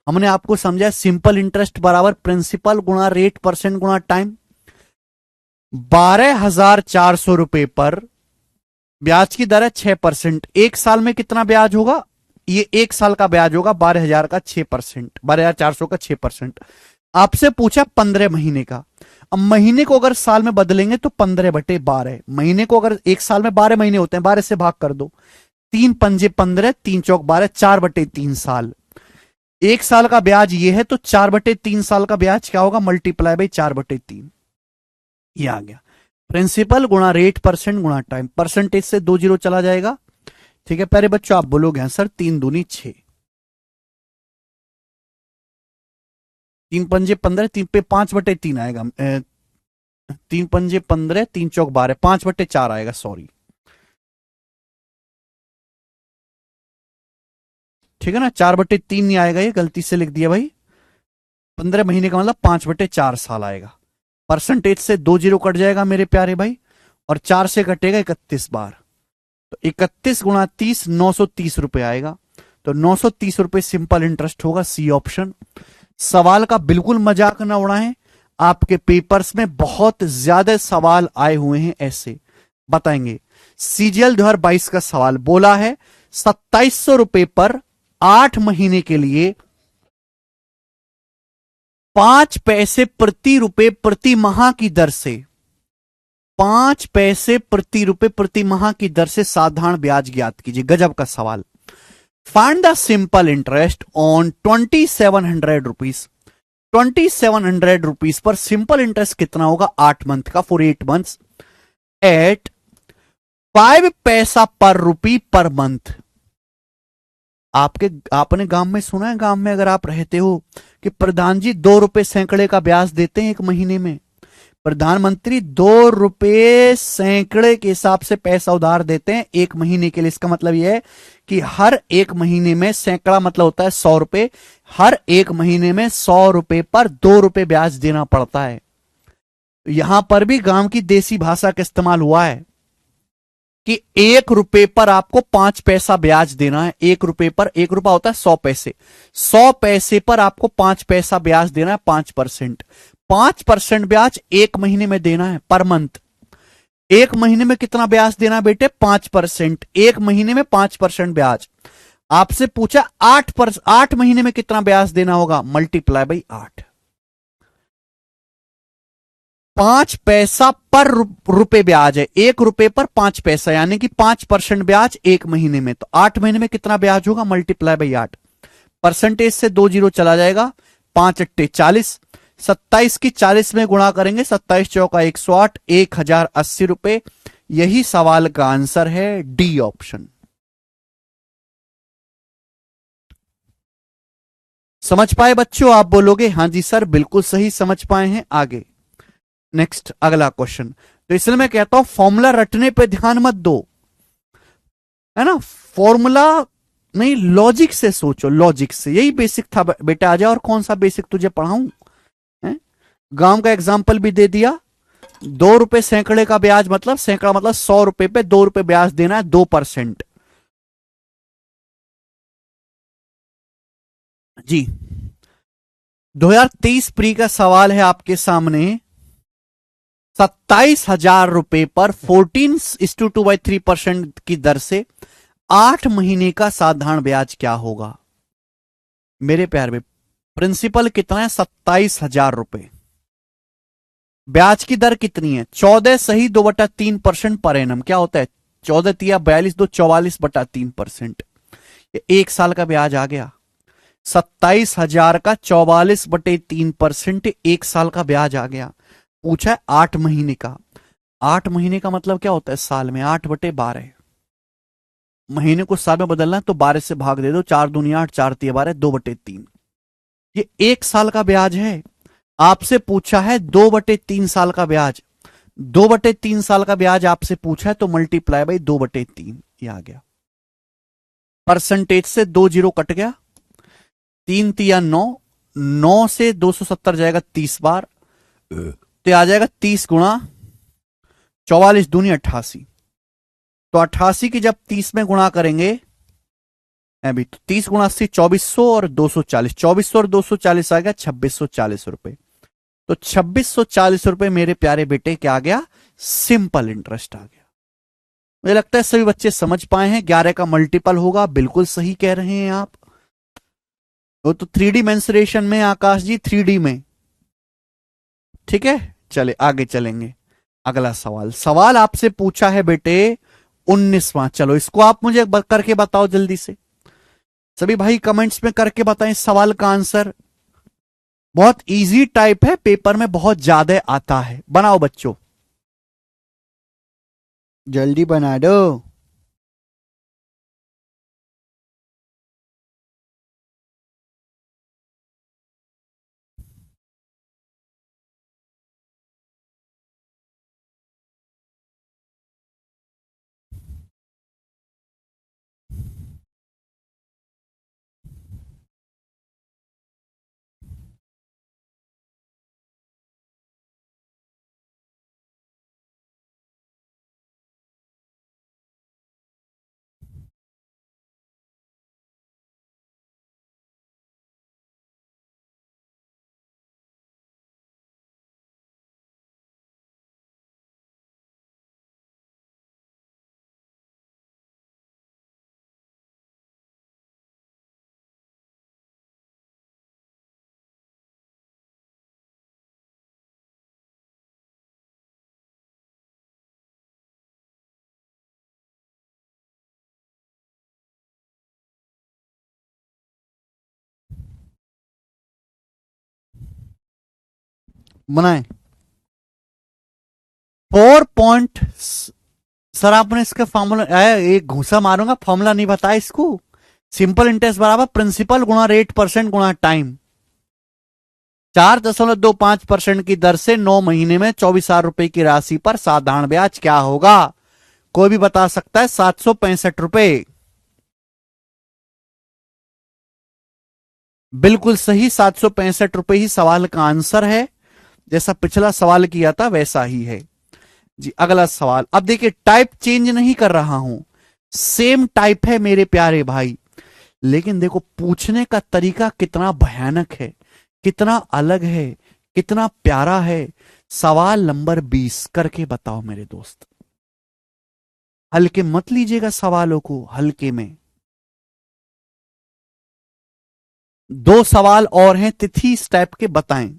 S1: हमने आपको समझा सिंपल इंटरेस्ट बराबर प्रिंसिपल गुणा रेट परसेंट गुणा टाइम। 12,400 रुपए पर ब्याज की दर है 6%। एक साल में कितना ब्याज होगा? ये एक साल का ब्याज होगा 12,000 का 6%, 12,400 का 6%। आपसे पूछा 15 महीने का। अब महीने को अगर साल में बदलेंगे तो 15/12। महीने को अगर एक साल में 12 महीने होते हैं, 12 से भाग कर दो। 3 पंजे 15, 3 चौक 12, 4/3 साल। एक साल का ब्याज ये है तो 4/3 साल का ब्याज क्या होगा? Multiply by 4/3। ये आ गया प्रिंसिपल गुणा रेट परसेंट गुणा टाइम। परसेंटेज से 2 जीरो चला जाएगा। ठीक है प्यारे बच्चों, आप बोलोगे सर 3 दूनी 6। 3 पंजे 15, 3 पे 5/3 आएगा। 3 पंजे 15, 3 चौक 12, 5/4 आएगा। सॉरी, ठीक है ना, 4/3 नहीं आएगा, ये गलती से लिख दिया भाई। 15 महीने का मतलब 5/4 साल आएगा। परसेंटेज से 2 जीरो कट जाएगा मेरे प्यारे भाई, और 4 से कटेगा 31 बार। तो 31 गुणा 30, 930 रुपए आएगा। तो 930 रुपए सिंपल इंटरेस्ट होगा, सी ऑप्शन। सवाल का बिल्कुल मजाक ना उड़ाएं, आपके पेपर्स में बहुत ज्यादा सवाल आए हुए हैं ऐसे। बताएंगे सीजीएल 2022 का सवाल बोला है 2700 रुपए पर 8 महीने के लिए 5 पैसे प्रति रुपए प्रति माह की दर से 5 पैसे प्रति रुपए प्रति माह की दर से साधारण ब्याज ज्ञात कीजिए। गजब का सवाल। Find the simple interest on 2700 rupees. 2700 rupees per simple interest कितना होगा 8 मंथ का, फॉर 8 मंथ्स एट 5 पैसा पर रुपी पर मंथ। आपने गांव में सुना है, गांव में अगर आप रहते हो कि प्रधान जी 2 रुपए सैकड़े का ब्याज देते हैं एक महीने में। प्रधानमंत्री 2 रुपए सैकड़े के हिसाब से पैसा उधार देते हैं एक महीने के लिए। इसका मतलब यह है कि हर एक महीने में, सैकड़ा मतलब होता है 100 रुपए, हर एक महीने में 100 रुपए पर 2 रुपए ब्याज देना पड़ता है। यहां पर भी गांव की देसी भाषा का इस्तेमाल हुआ है कि 1 रुपए पर आपको 5 पैसा ब्याज देना है। 1 रुपए पर, 1 रुपया होता है 100 पैसे, 100 पैसे पर आपको 5 पैसा ब्याज देना है, 5%। 5% ब्याज एक महीने में देना है पर मंथ। एक महीने में कितना ब्याज देना है बेटे? 5%। एक महीने में 5% ब्याज। आपसे पूछा 8 महीने में कितना ब्याज देना होगा? Multiply by 8। 5 पैसा पर रुपए ब्याज है, 1 रुपए पर 5 पैसा, यानी कि 5% ब्याज एक महीने में। तो 8 महीने में कितना ब्याज होगा? Multiply by 8। परसेंटेज से 2 जीरो चला जाएगा। 5×8 = 40। 27 की 40 में गुणा करेंगे, 27 चौका 108, 1080 रुपए। यही सवाल का आंसर है, डी ऑप्शन। समझ पाए बच्चों? आप बोलोगे हां जी सर बिल्कुल सही समझ पाए हैं। आगे नेक्स्ट अगला क्वेश्चन। तो इसलिए मैं कहता हूं फॉर्मूला रटने पे ध्यान मत दो, है ना। फॉर्मूला नहीं, लॉजिक से सोचो, लॉजिक से। यही बेसिक था बेटा। आ जा, और कौन सा बेसिक तुझे पढ़ाऊं? गांव का एग्जाम्पल भी दे दिया। 2 रुपए सैकड़े का ब्याज मतलब, सैकड़ा मतलब 100 रुपए पे 2 रुपए ब्याज देना है, 2% जी। 2023 प्री का सवाल है आपके सामने। 27,000 रुपए पर 14:2/3% की दर से 8 महीने का साधारण ब्याज क्या होगा? मेरे प्यार में प्रिंसिपल कितना है? 27,000 रुपए। ब्याज की दर कितनी है? 14 सही 2/3% पर एनम। क्या होता है? 14 तिया 42, 2 44/3%। एक साल का ब्याज आ गया। 27,000 का 44/3%, एक साल का ब्याज आ गया। पूछा है 8 महीने का। 8 महीने का मतलब क्या होता है साल में? 8/12। महीने को साल में बदलना है तो 12 से भाग दे दो। 4 दूनी 8, 4 तिया 12, 2/3। ये एक साल का ब्याज है। आपसे पूछा है 2/3 साल का ब्याज। 2/3 साल का ब्याज आपसे पूछा है तो मल्टीप्लाई बाई 2/3। ये आ गया। परसेंटेज से 2 जीरो कट गया। 3 तिया 9, 9 से 270 जाएगा 30 बार, तो आ जाएगा 30 गुणा 44 दूनी 88। तो 88 की जब 30 में गुणा करेंगे अभी, तो 30 गुणा 80 2400 और 240, 2400 और 240 आ गया 2640 रुपए। तो 2640 रुपए मेरे प्यारे बेटे क्या आ गया, सिंपल इंटरेस्ट आ गया। मुझे लगता है सभी बच्चे समझ पाए हैं। 11 का मल्टीपल होगा, बिल्कुल सही कह रहे हैं आप। वो तो 3D मेंसुरेशन में आकाश जी, 3D में। ठीक है, चले आगे चलेंगे। अगला सवाल, सवाल आपसे पूछा है बेटे 19वां। चलो इसको आप मुझे करके बताओ जल्दी से। सभी भाई कमेंट्स में करके बताएं सवाल का आंसर। बहुत इजी टाइप है, पेपर में बहुत ज्यादा आता है। बनाओ बच्चों, जल्दी बना दो। बनाए 4 पॉइंट। सर आपने इसका फॉर्मूला, एक घूसा मारूंगा, फॉर्मूला नहीं बताया इसको। सिंपल इंटरेस्ट बराबर प्रिंसिपल गुणा रेट परसेंट गुणा टाइम। 4.25% की दर से 9 महीने में 24,000 रुपए की राशि पर साधारण ब्याज क्या होगा? कोई भी बता सकता है। 765 रुपए। बिल्कुल सही, 765 रुपए ही सवाल का आंसर है। जैसा पिछला सवाल किया था वैसा ही है जी। अगला सवाल, अब देखिए टाइप चेंज नहीं कर रहा हूं, सेम टाइप है मेरे प्यारे भाई, लेकिन देखो पूछने का तरीका कितना भयानक है, कितना अलग है, कितना प्यारा है। सवाल नंबर 20 करके बताओ मेरे दोस्त। हल्के मत लीजिएगा सवालों को, हल्के में। 2 सवाल और हैं, तिथि इस टाइप के बताएं।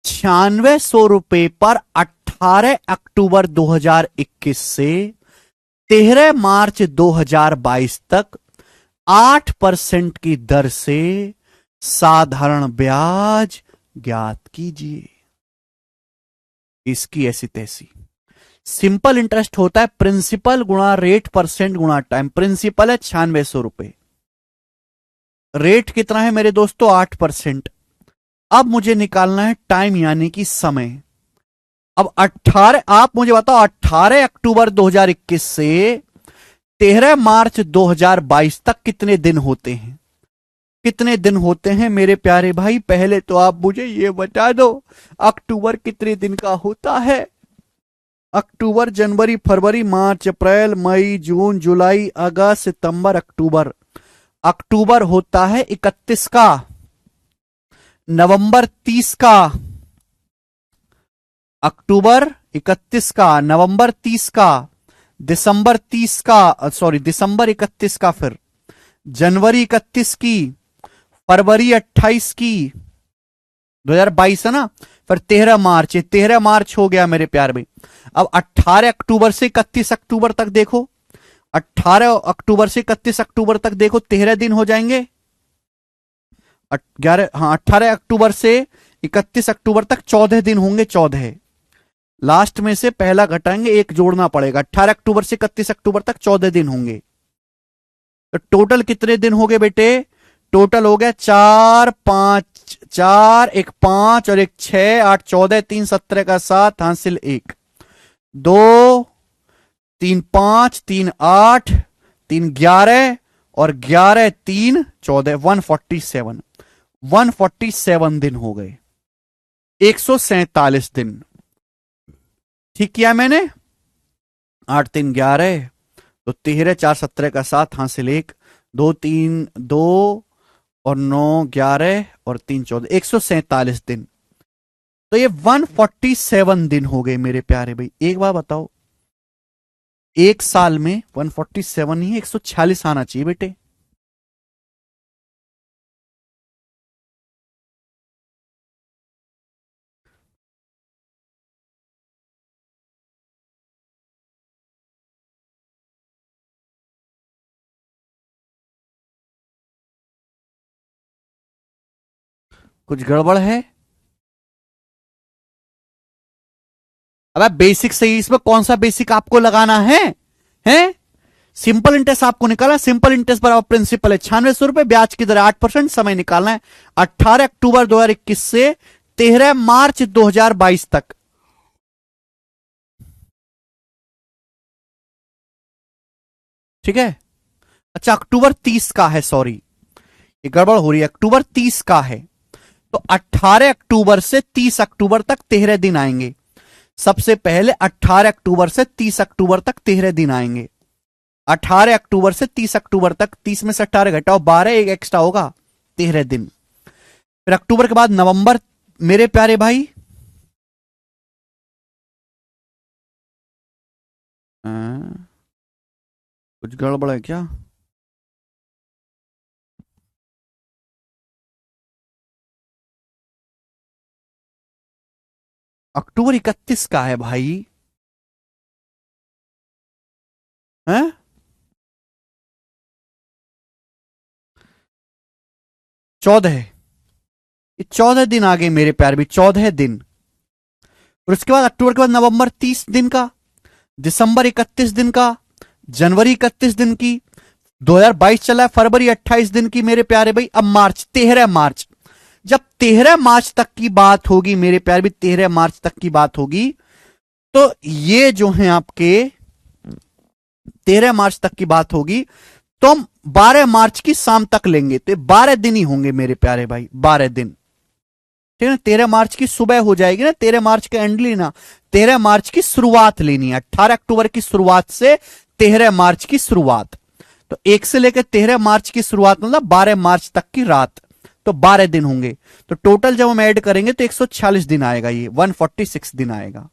S1: 9600 रुपए पर 18 अक्टूबर 2021 से 13 मार्च 2022 तक 8% की दर से साधारण ब्याज ज्ञात कीजिए। इसकी ऐसी तैसी। सिंपल इंटरेस्ट होता है प्रिंसिपल गुणा रेट परसेंट गुणा टाइम। प्रिंसिपल है 9600 रुपए, रेट कितना है मेरे दोस्तों 8%। अब मुझे निकालना है टाइम यानी कि समय। अब 18, आप मुझे बताओ 18 अक्टूबर 2021 से 13 मार्च 2022 तक कितने दिन होते हैं? कितने दिन होते हैं मेरे प्यारे भाई? पहले तो आप मुझे ये बता दो, अक्टूबर कितने दिन का होता है? अक्टूबर, जनवरी, फरवरी, मार्च, अप्रैल, मई, जून, जुलाई, अगस्त, सितंबर, अक्टूबर। अक्टूबर होता है 31 का, नवंबर 30 का। अक्टूबर 31 का, नवंबर 30 का, दिसंबर 30 का, सॉरी दिसंबर 31 का, फिर जनवरी 31 की, फरवरी 28 की, 2022 है ना, फिर 13 मार्च, 13 मार्च हो गया मेरे प्यार में। अब 18 अक्टूबर से 31 अक्टूबर तक देखो, 18 अक्टूबर से 31 अक्टूबर तक देखो, 13 दिन हो जाएंगे। 11, हाँ 18 अक्टूबर से 31 अक्टूबर तक 14 दिन होंगे। 14 लास्ट में से पहला घटाएंगे, एक जोड़ना पड़ेगा। 18 अक्टूबर से 31 अक्टूबर तक 14 दिन होंगे। तो टोटल कितने दिन हो गए बेटे? टोटल हो गया 4, 5, 4, एक 5 और एक 6, 8, 14, 3, 17 का 7 हासिल 1, 2, 3, 5, 3, 8, 3, 11 और 11, 3, 14, 147, 147 दिन हो गए। 147 दिन। ठीक किया मैंने। 8, 3, 11, तो 13 4 17 का 7 हासिल 1, 2 3 2 और 9 11 और 3 14, 147 दिन। तो ये 147 दिन हो गए मेरे प्यारे भाई। एक बार बताओ, एक साल में 147 ही 146 आना चाहिए बेटे। कुछ गड़बड़ है? अब बेसिक सही, इसमें कौन सा बेसिक आपको लगाना है? हैं? सिंपल इंटरेस्ट आपको निकालना। सिंपल इंटरेस्ट बराबर प्रिंसिपल है 9600 रुपए, ब्याज की दर 8%, समय निकालना है 18 अक्टूबर 2021 से 13 मार्च 2022 तक। ठीक है। अच्छा, अक्टूबर 30 का है, सॉरी ये गड़बड़ हो रही है, अक्टूबर 30 का है। तो 18 अक्टूबर से 30 अक्टूबर तक 13 दिन आएंगे। सबसे पहले 18 अक्टूबर से 30 अक्टूबर तक 13 दिन आएंगे। 18 अक्टूबर से 30 अक्टूबर तक, 30 में से 18 घटाओ 12, एक एक्स्ट्रा होगा 13 दिन। फिर अक्टूबर के बाद नवंबर मेरे प्यारे भाई, कुछ गड़बड़ है क्या? अक्टूबर 31 का है भाई। हैं? 14, ये 14 दिन आ गए मेरे प्यारे भी, 14 दिन। और उसके बाद अक्टूबर के बाद नवंबर 30 दिन का, दिसंबर 31 दिन का, जनवरी 31 दिन की, 2022 चला है, फरवरी 28 दिन की मेरे प्यारे भाई। अब मार्च, 13 मार्च। जब 13 मार्च तक की बात होगी मेरे प्यारे भी, 13 मार्च तक की बात होगी, तो ये जो है आपके 13 मार्च तक की बात होगी, तो हम 12 मार्च की शाम तक लेंगे, तो 12 दिन ही होंगे मेरे प्यारे भाई, 12 दिन। ठीक है ना, 13 मार्च की सुबह हो जाएगी ना, 13 मार्च का एंड लेना, 13 मार्च की शुरुआत लेनी है, 18 अक्टूबर की शुरुआत से 13 मार्च की शुरुआत। तो 1 से लेकर 13 मार्च की शुरुआत मतलब 12 मार्च तक की रात, तो 12 दिन होंगे। तो टोटल जब हम ऐड करेंगे तो 146 दिन आएगा, ये 146 दिन आएगा।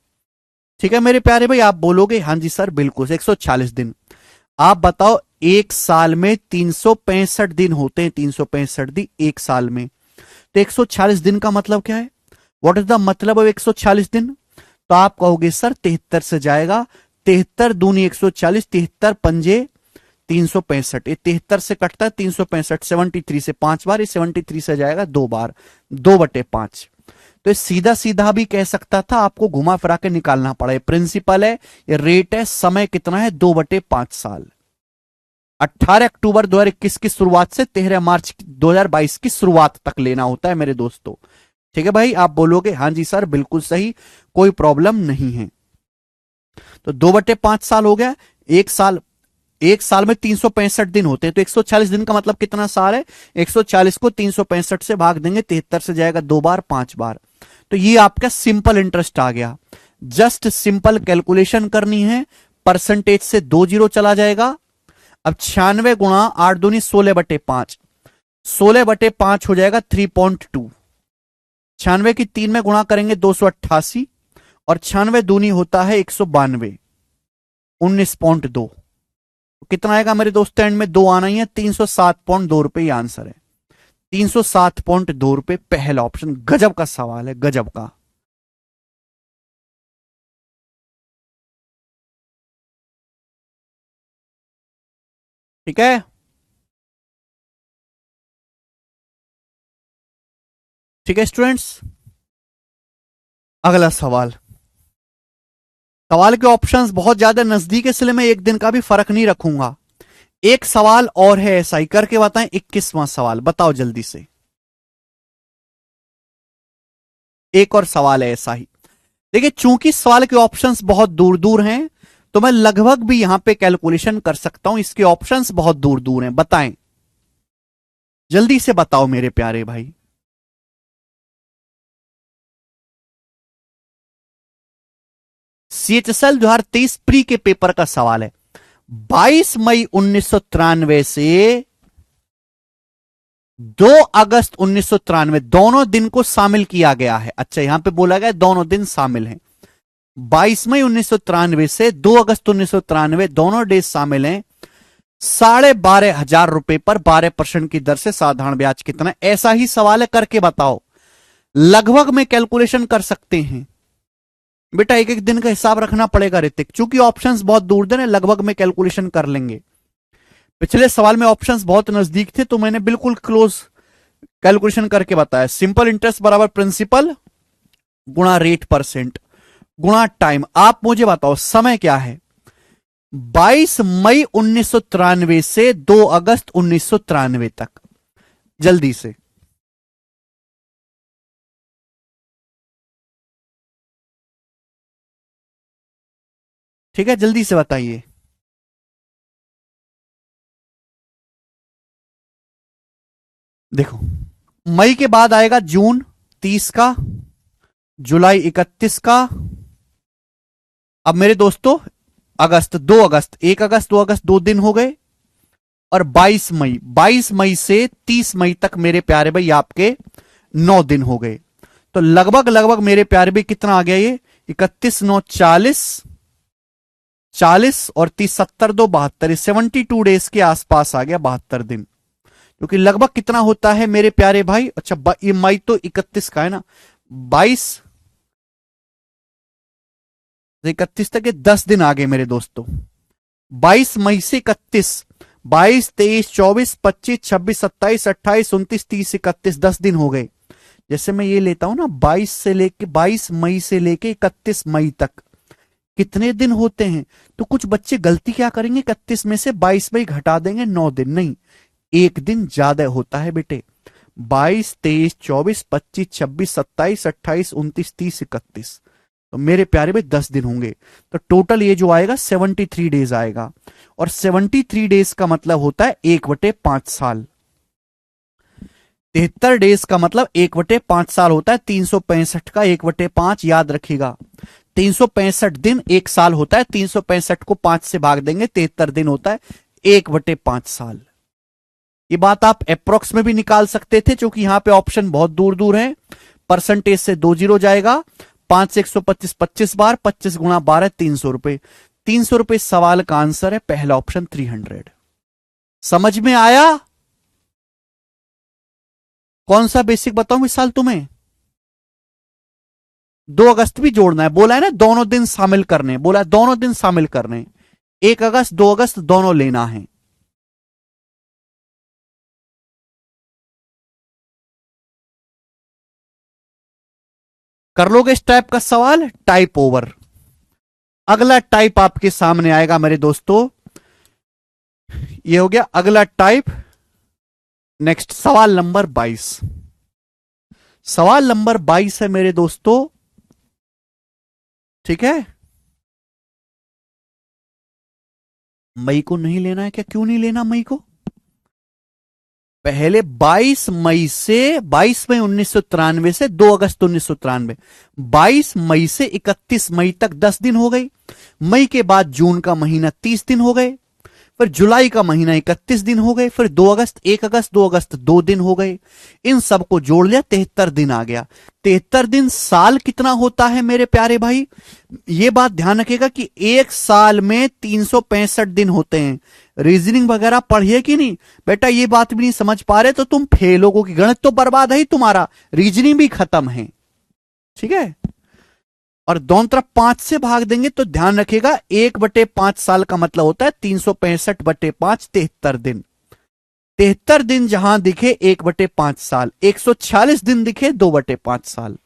S1: ठीक है मेरे प्यारे भाई, आप बोलोगे हाँ जी सर बिल्कुल 146 दिन। आप बताओ, एक साल में 365 दिन होते हैं, 365 दिन एक साल में, तो 146 दिन का मतलब क्या है? व्हाट इज द मतलब ऑफ 146 दिन? तो आप कहोगे सर 73 से जाएगा, 73 दूनी 140, 73 पंजे 365, ये 73 से कटता है 365, 73 से 5 बार, ये 73 से जाएगा 2 बार, 2/5। तो ये सीधा सीधा भी कह सकता था, आपको घुमा फिरा के निकालना पड़ा। ये प्रिंसिपल है, ये रेट है, समय कितना है 2/5 साल। 18 अक्टूबर 2021 की शुरुआत से 13 मार्च 2022 की शुरुआत तक लेना होता है मेरे दोस्तों। ठीक है भाई, आप बोलोगे हाँ जी सर बिल्कुल सही, कोई प्रॉब्लम नहीं है। तो 2/5 साल हो गया। एक साल, एक साल में 365 दिन होते हैं, तो 140 दिन का मतलब कितना साल है? 140 को 365 से भाग देंगे, 73 से जाएगा 2 बार, 5 बार। तो ये आपका सिंपल इंटरेस्ट आ गया। जस्ट सिंपल कैलकुलेशन करनी है, परसेंटेज से 2 जीरो चला जाएगा। अब 96 गुणा 8 दूनी 16/5, 16/5 हो जाएगा 3.2। 96 की 3 में गुणा करेंगे 288, और 96 दूनी होता है 192, 19.2। कितना आएगा मेरे दोस्तों? एंड में 2 आना ही है, 307.2 रुपए ये आंसर है। 307.2 रुपए, पहला ऑप्शन। गजब का सवाल है, गजब का। ठीक है, ठीक है स्टूडेंट्स। अगला सवाल, सवाल के ऑप्शंस बहुत ज्यादा नजदीक है, इसलिए मैं एक दिन का भी फर्क नहीं रखूंगा। एक सवाल और है ऐसा ही, करके बताएं। 21वां सवाल, बताओ जल्दी से। एक और सवाल है ऐसा ही। देखिए, चूंकि सवाल के ऑप्शंस बहुत दूर दूर हैं, तो मैं लगभग भी यहां पे कैलकुलेशन कर सकता हूं। इसके ऑप्शंस बहुत दूर दूर हैं, बताएं जल्दी से, बताओ मेरे प्यारे भाई। CHSL 2023 प्री के पेपर का सवाल है। 22 मई 1993 से 2 अगस्त 1993 दोनों दिन को शामिल किया गया है। अच्छा, यहां पे बोला गया दोनों दिन शामिल हैं। 22 मई 1993 से 2 अगस्त 1993 दोनों डेज शामिल हैं। 12,500 पर 12% की दर से साधारण ब्याज कितना है? ऐसा ही सवाल है, करके बताओ। लगभग में कैलकुलेशन कर सकते हैं बेटा, एक एक दिन का हिसाब रखना पड़ेगा ऋतिक, चूंकि ऑप्शंस बहुत दूर दे, लगभग में कैलकुलेशन कर लेंगे। पिछले सवाल में ऑप्शंस बहुत नजदीक थे तो मैंने बिल्कुल क्लोज कैलकुलेशन करके बताया। सिंपल इंटरेस्ट बराबर प्रिंसिपल गुणा रेट परसेंट गुणा टाइम। आप मुझे बताओ समय क्या है? 22 मई 1993 से 2 अगस्त 1993 तक, जल्दी से। ठीक है, जल्दी से बताइए। देखो, मई के बाद आएगा जून 30 का, जुलाई 31 का। अब मेरे दोस्तों अगस्त 2 अगस्त, 1 अगस्त 2 अगस्त 2 दिन हो गए। और 22 मई से 30 मई तक मेरे प्यारे भाई आपके 9 दिन हो गए। तो लगभग लगभग मेरे प्यारे भाई कितना आ गया ये? 31 9 40, 40 और 30 70 2 72, 72 डेज के आसपास आ गया, 72 दिन। क्योंकि लगभग कितना होता है मेरे प्यारे भाई? अच्छा, ये मई तो 31 का है ना, 22 से 31 तक के 10 दिन आ गए मेरे दोस्तों। 22 मई से 31, 22 23 24 25 26 27 28 29 30 31, 10 दिन हो गए। जैसे मैं ये लेता हूं ना, 22 मई से लेके 31 मई तक कितने दिन होते हैं? तो कुछ बच्चे गलती क्या करेंगे, 31 में से 22 मई घटा देंगे, 9 दिन। नहीं, एक दिन ज्यादा होता है बेटे। 22 23 24 25 26 27 28 29 30 31, तो मेरे प्यारे में 10 दिन होंगे। तो टोटल ये जो आएगा 73 डेज आएगा। और 73 डेज का मतलब होता है 1/5 साल। 73 डेज का मतलब 1/5 साल होता है। 365 का 1/5 याद रखिएगा। 365 दिन 1 साल होता है। 365 को 5 से भाग देंगे, 73 दिन होता है, 1/5 साल। ये बात आप अप्रोक्स में भी निकाल सकते थे, क्योंकि यहां पे ऑप्शन बहुत दूर दूर है। परसेंटेज से 2 जीरो जाएगा। 5 से 125 25 बार, 25 गुणा 12 300 रुपए। 300 रुपए सवाल का आंसर है पहला ऑप्शन 300। समझ में आया? कौन सा बेसिक बताऊं इस साल तुम्हें? 2 अगस्त भी जोड़ना है, बोला है ना, दोनों दिन शामिल करने, बोला है दोनों दिन शामिल करने। 1 अगस्त 2 अगस्त दोनों लेना है। कर लोगे इस टाइप का सवाल? Type over. अगला टाइप आपके सामने आएगा मेरे दोस्तों, ये हो गया अगला टाइप। नेक्स्ट सवाल नंबर 22। सवाल नंबर 22 है मेरे दोस्तों, ठीक है। मई को नहीं लेना है क्या? क्यों नहीं लेना मई को? पहले 22 मई से 2 अगस्त 1993, 22 मई से 31 मई तक 10 दिन हो गई। मई के बाद जून का महीना 30 दिन हो गए। फिर जुलाई का महीना 31 दिन हो गए। फिर 2 अगस्त 1 अगस्त 2 अगस्त 2 दिन हो गए। इन सबको जोड़ लिया, 73 दिन आ गया। 73 दिन साल कितना होता है मेरे प्यारे भाई? ये बात ध्यान रखिएगा कि एक साल में 365 दिन होते हैं। रीजनिंग वगैरह पढ़िए कि नहीं बेटा? ये बात भी नहीं समझ पा रहे तो तुम फेल हो, कि गणित तो बर्बाद है ही तुम्हारा, रीजनिंग भी खत्म है। ठीक है, और दोनों तरफ 5 से भाग देंगे तो ध्यान रखिएगा 1/5 साल का मतलब होता है 365/5, 73 दिन। 73 दिन जहां दिखे 1/5 साल, 146 दिन दिखे 2/5 साल।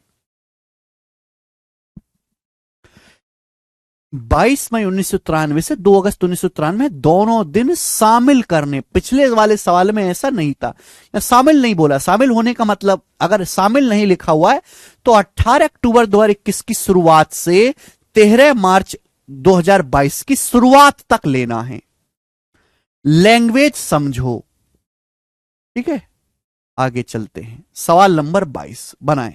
S1: 22 मई 1993 से 2 अगस्त 1993 दोनों दिन शामिल करने। पिछले वाले सवाल में ऐसा नहीं था, या शामिल नहीं बोला। शामिल होने का मतलब, अगर शामिल नहीं लिखा हुआ है तो 18 अक्टूबर 2021 की शुरुआत से 13 मार्च 2022 की शुरुआत तक लेना है। लैंग्वेज समझो, ठीक है। आगे चलते हैं, सवाल नंबर 22 बनाएं।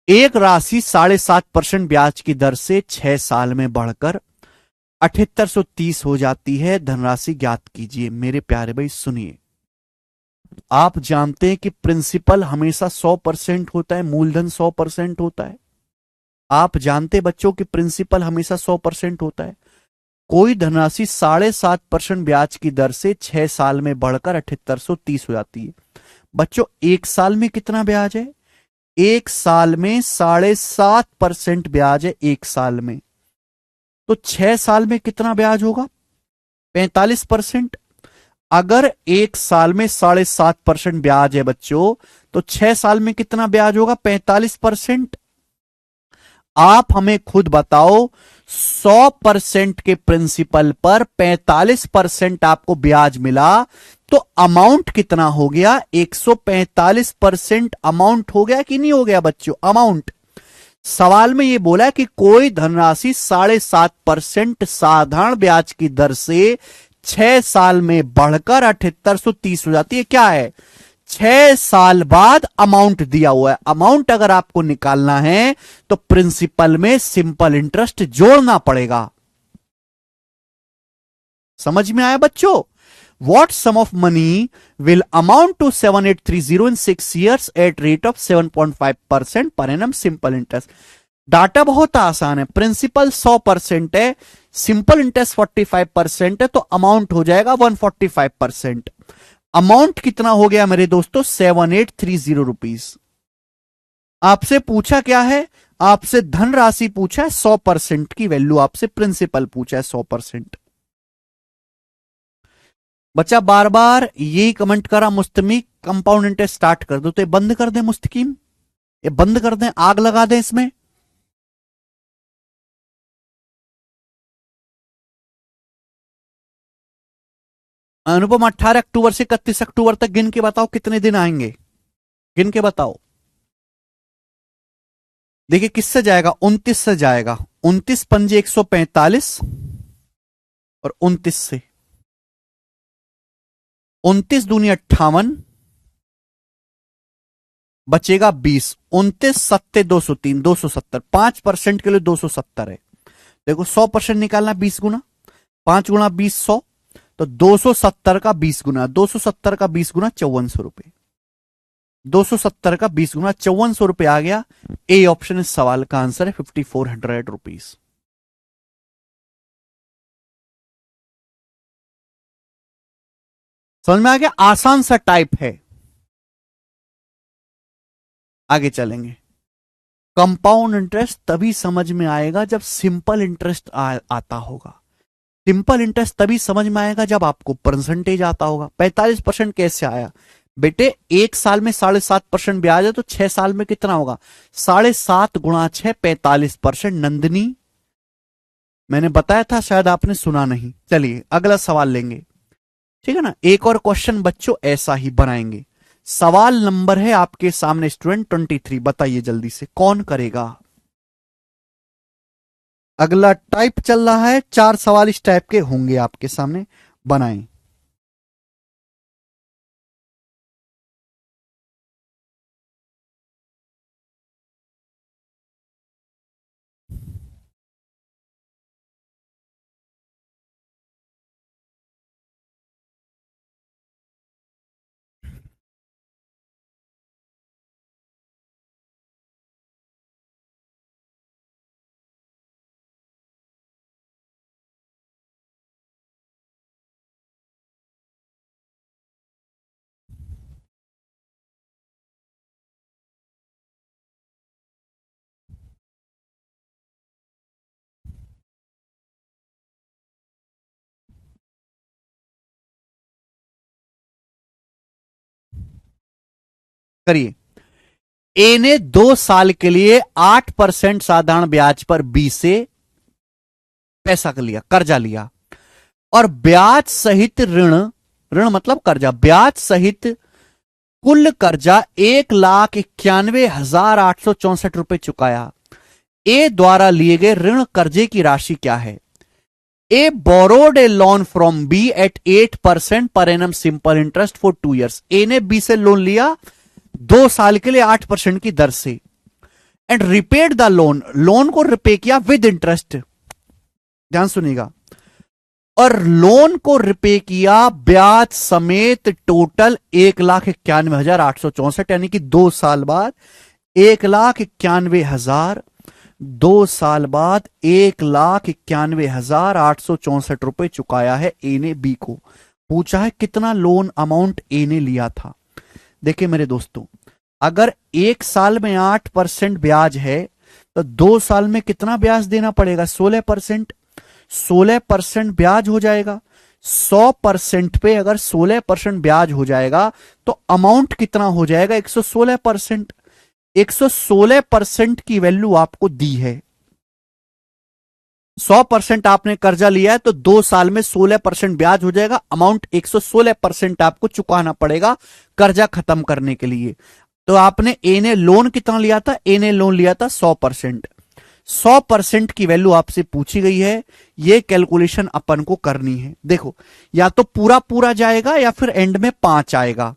S1: एक राशि 7.5% ब्याज की दर से 6 साल में बढ़कर 7830 हो जाती है। धनराशि ज्ञात कीजिए। मेरे प्यारे भाई सुनिए, आप जानते हैं कि प्रिंसिपल हमेशा 100% होता है, मूलधन 100% होता है। आप जानते बच्चों कि प्रिंसिपल हमेशा 100% होता है। कोई धनराशि 7.5% ब्याज की दर से 6 साल में बढ़कर 7830 हो जाती है। बच्चों एक साल में कितना ब्याज है? एक साल में 7.5% ब्याज है एक साल में। तो 6 साल में कितना ब्याज होगा? 45%। अगर एक साल में 7.5% ब्याज है बच्चों, तो 6 साल में कितना ब्याज होगा? 45%। आप हमें खुद बताओ, 100% के प्रिंसिपल पर 45% आपको ब्याज मिला, तो अमाउंट कितना हो गया? 145% अमाउंट हो गया कि नहीं हो गया बच्चों? अमाउंट। सवाल में यह बोला कि कोई धनराशि 7.5% साधारण ब्याज की दर से 6 साल में बढ़कर 7830 हो जाती है। क्या है? 6 साल बाद अमाउंट दिया हुआ है। अमाउंट अगर आपको निकालना है तो प्रिंसिपल में सिंपल इंटरेस्ट जोड़ना पड़ेगा। समझ में आया बच्चों? What sum of money will amount to 7830 in 6 years at rate of 7.5% per annum simple interest? Data बहुत आसान है। प्रिंसिपल 100% है, सिंपल इंटरेस्ट 45% है, तो अमाउंट हो जाएगा 145%। अमाउंट कितना हो गया मेरे दोस्तों? 7830 रुपीस। आपसे पूछा क्या है? आपसे धनराशि पूछा है 100% की वैल्यू, आपसे प्रिंसिपल पूछा है 100%। बच्चा बार बार यही कमेंट करा, मुस्तमी कंपाउंड इंटरेस्ट स्टार्ट कर दो, तो ये बंद कर दें मुस्तकीम, ये बंद कर दें, आग लगा दें इसमें। अनुपम 18 अक्टूबर से 31 अक्टूबर तक गिन के बताओ कितने दिन आएंगे, गिन के बताओ। देखिए किससे जाएगा? 29 से जाएगा। 29 पंजे 145 और 29 से 29 दूनी 58, बचेगा 20। 29 सत्ते 203, 270। 5% के लिए 270 है। देखो 100% निकालना 20 गुना, 5 गुना 20 100, तो 270 का 20 गुना, 270 का 20 गुना 5400 रुपए। 270 का 20 गुना 5400 रुपए आ गया। ए ऑप्शन इस सवाल का आंसर है 5400 रुपीज। समझ में आ गया? आसान सा टाइप है। आगे चलेंगे। कंपाउंड इंटरेस्ट तभी समझ में आएगा जब सिंपल इंटरेस्ट आता होगा। सिंपल इंटरेस्ट तभी समझ में आएगा जब आपको परसेंटेज आता होगा। 45% कैसे आया बेटे? एक साल में 7.5% ब्याज है, तो 6 साल में कितना होगा? 7.5 गुणा 6 45%। नंदनी मैंने बताया था, शायद आपने सुना नहीं। चलिए अगला सवाल लेंगे, ठीक है ना। एक और क्वेश्चन बच्चों ऐसा ही बनाएंगे। सवाल नंबर है आपके सामने स्टूडेंट 23। बताइए जल्दी से कौन करेगा? अगला टाइप चल रहा है, 4 सवाल इस टाइप के होंगे आपके सामने, बनाएं। करिए। ए ने 2 साल के लिए 8% साधारण ब्याज पर बी से पैसा कर लिया, कर्जा लिया, और ब्याज सहित ऋण, ऋण मतलब कर्जा, ब्याज सहित कुल कर्जा 1,91,864 रुपए चुकाया। ए द्वारा लिए गए ऋण कर्जे की राशि क्या है? A borrowed a loan from B at 8% पर annum simple interest for 2 years। A ने बी से लोन लिया 2 साल के लिए 8% की दर से। And repaid the loan, loan को रिपे किया विद इंटरेस्ट, ध्यान सुनिएगा, और लोन को रिपे किया ब्याज समेत टोटल 1,91,864, यानी कि 2 साल बाद 1,91,000, 2 साल बाद 1,91,864 रुपए चुकाया है ए ने बी को। पूछा है कितना लोन अमाउंट ए ने लिया था। देखिए मेरे दोस्तों, अगर 1 साल में 8% ब्याज है तो 2 साल में कितना ब्याज देना पड़ेगा? 16%। 16% ब्याज हो जाएगा। 100% पे अगर 16% ब्याज हो जाएगा तो अमाउंट कितना हो जाएगा? 116%। 116% की वैल्यू आपको दी है। 100% आपने कर्जा लिया है तो 2 साल में 16% ब्याज हो जाएगा, अमाउंट 116% आपको चुकाना पड़ेगा कर्जा खत्म करने के लिए। तो आपने ए ने लोन कितना लिया था? ए ने लोन लिया था 100%। 100% की वैल्यू आपसे पूछी गई है, यह कैलकुलेशन अपन को करनी है। देखो, या तो पूरा पूरा जाएगा या फिर एंड में 5 आएगा,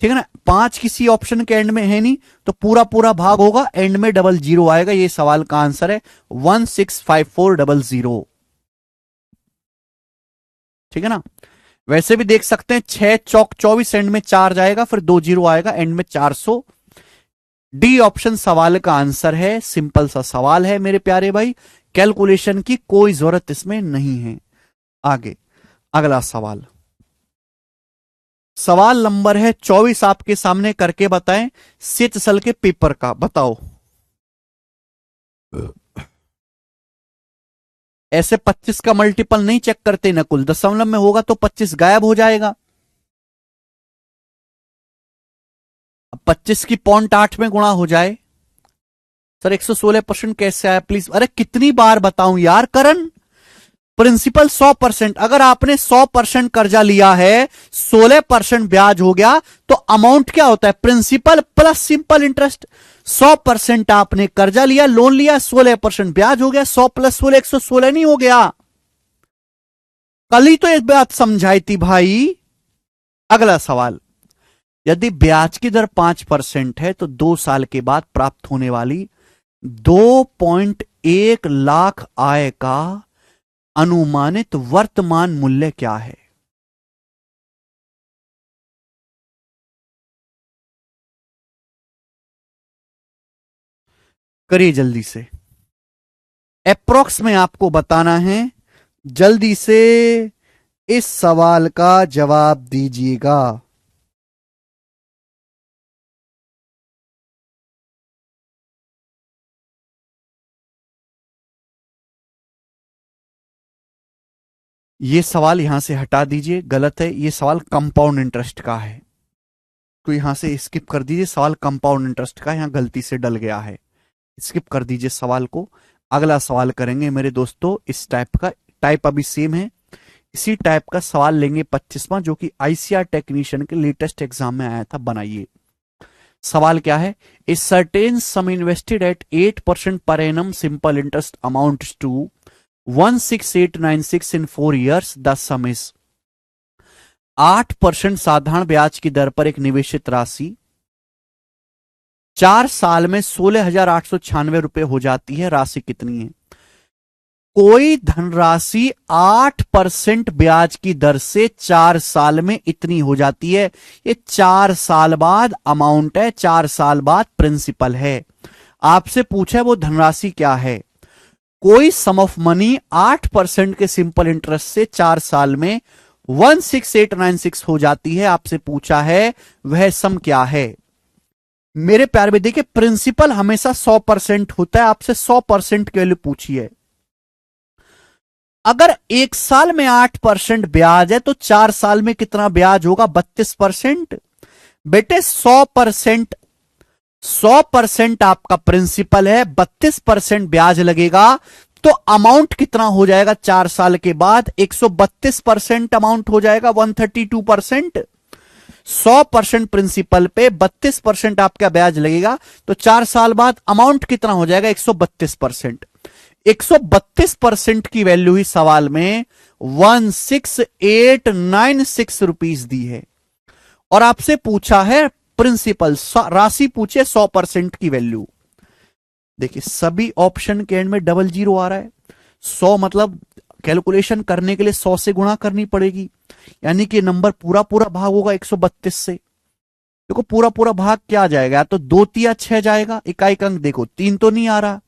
S1: ठीक है ना। 5 किसी ऑप्शन के एंड में है नहीं, तो पूरा पूरा भाग होगा, एंड में 00 आएगा। ये सवाल का आंसर है 165400, ठीक है ना। वैसे भी देख सकते हैं 6 चौक 24, एंड में 4 जाएगा, फिर 20 आएगा, एंड में 400। डी ऑप्शन सवाल का आंसर है। सिंपल सा सवाल है मेरे प्यारे भाई, कैलकुलेशन की कोई जरूरत इसमें नहीं है। आगे अगला सवाल, सवाल नंबर है 24 आपके सामने, करके बताएं CHSL के पेपर का। बताओ, ऐसे 25 का मल्टीपल नहीं चेक करते नकुल, दशमलव में होगा तो 25 गायब हो जाएगा। अब 25 की 0.8 में गुणा हो जाए, सर 116% कैसे आया प्लीज? अरे कितनी बार बताऊं यार करण, प्रिंसिपल 100%, अगर आपने 100% कर्जा लिया है, 16% ब्याज हो गया, तो अमाउंट क्या होता है? Principal plus simple interest. 100% आपने कर्जा लिया, लोन लिया, 16% ब्याज हो गया, 100 प्लस 16 116 नहीं हो गया? कल ही तो एक बात समझाई थी भाई। अगला सवाल, यदि ब्याज की दर 5% है तो 2 साल के बाद प्राप्त होने वाली 2.1 लाख आय का अनुमानित वर्तमान मूल्य क्या है? करिए जल्दी से, अप्रोक्स में आपको बताना है, जल्दी से इस सवाल का जवाब दीजिएगा। ये सवाल यहां से हटा दीजिए, गलत है। ये सवाल कंपाउंड इंटरेस्ट का है, तो यहां से स्किप कर दीजिए। सवाल कंपाउंड इंटरेस्ट का यहां गलती से डल गया है, स्किप कर दीजिए सवाल को। अगला सवाल करेंगे मेरे दोस्तों इस टाइप का, टाइप अभी सेम है, इसी टाइप का सवाल लेंगे 25वां, जो कि ICR टेक्नीशियन के लेटेस्ट एग्जाम में आया था। बनाइए, सवाल क्या है? A certain sum invested at 8% पर annum simple interest amount to 16896 in 4 years। The sum is 8% साधारण ब्याज की दर पर एक निवेशित राशि 4 साल में 16,896 रुपए हो जाती है। राशि कितनी है? कोई धनराशि 8% ब्याज की दर से 4 साल में इतनी हो जाती है। ये 4 साल बाद अमाउंट है, 4 साल बाद प्रिंसिपल है। आपसे पूछा है वो धनराशि क्या है? कोई सम ऑफ मनी 8% के सिंपल इंटरेस्ट से 4 साल में 16896 हो जाती है। आपसे पूछा है वह सम क्या है? मेरे प्यार में देखिए, प्रिंसिपल हमेशा 100% होता है। आपसे 100% की वैल्यू पूछी है। अगर 1 साल में 8% ब्याज है तो 4 साल में कितना ब्याज होगा? 32%। बेटे 100% आपका प्रिंसिपल है, 32% ब्याज लगेगा, तो अमाउंट कितना हो जाएगा 4 साल के बाद? 132% अमाउंट हो जाएगा, 132%। 100% प्रिंसिपल पे 32% आपका ब्याज लगेगा, तो 4 साल बाद अमाउंट कितना हो जाएगा? 132%। 132% की वैल्यू ही सवाल में 16896 रुपीस दी है, और आपसे पूछा है प्रिंसिपल, राशि पूछे 100% की वैल्यू। देखिए सभी ऑप्शन के एंड में डबल जीरो आ रहा है। 100 मतलब कैलकुलेशन करने के लिए 100 से गुणा करनी पड़ेगी, यानी कि नंबर पूरा पूरा भाग होगा 132 से। देखो पूरा पूरा भाग क्या आ जाएगा, या तो 2 तिया 6 जाएगा, इकाई अंक देखो 3 तो नहीं आ रहा,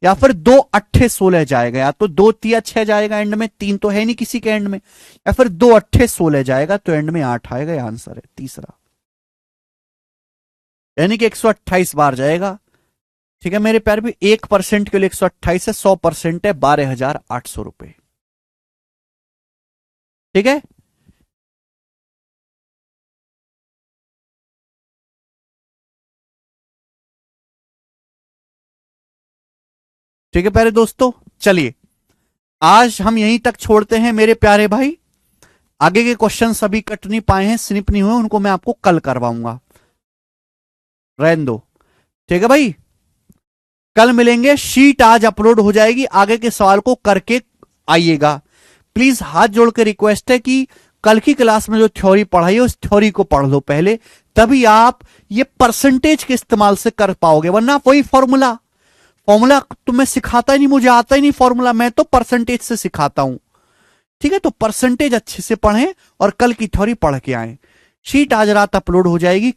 S1: या फिर 2 अट्ठे 16 जाएगा, या तो 2 तिया 6 जाएगा एंड में, 3 तो है नहीं किसी के एंड में, या फिर 2 अट्ठे 16 जाएगा तो एंड में 8 आएगा। ये आंसर है तीसरा, यानी कि 128 बार जाएगा। ठीक है मेरे प्यार भी, 1% के लिए 128 है, 100% है 12,800 रुपए। ठीक है, ठीक है प्यारे दोस्तों, चलिए आज हम यहीं तक छोड़ते हैं मेरे प्यारे भाई। आगे के क्वेश्चन सभी कट नहीं पाए हैं, स्निप नहीं हुए, उनको मैं आपको कल करवाऊंगा, रहने दो। ठीक है भाई, कल मिलेंगे, शीट आज अपलोड हो जाएगी, आगे के सवाल को करके आइएगा। प्लीज हाथ जोड़ के रिक्वेस्ट है कि कल की क्लास में जो थ्योरी पढ़ाई है उस थ्योरी को पढ़ लो पहले, तभी आप ये परसेंटेज के इस्तेमाल से कर पाओगे, वरना वही फॉर्मूला फॉर्मूला तो मैं सिखाता ही नहीं, मुझे आता ही नहीं फॉर्मूला, मैं तो परसेंटेज से सिखाता हूं। ठीक है, तो परसेंटेज अच्छे से पढ़ें और कल की थ्योरी पढ़ के आए। शीट आज रात अपलोड हो जाएगी,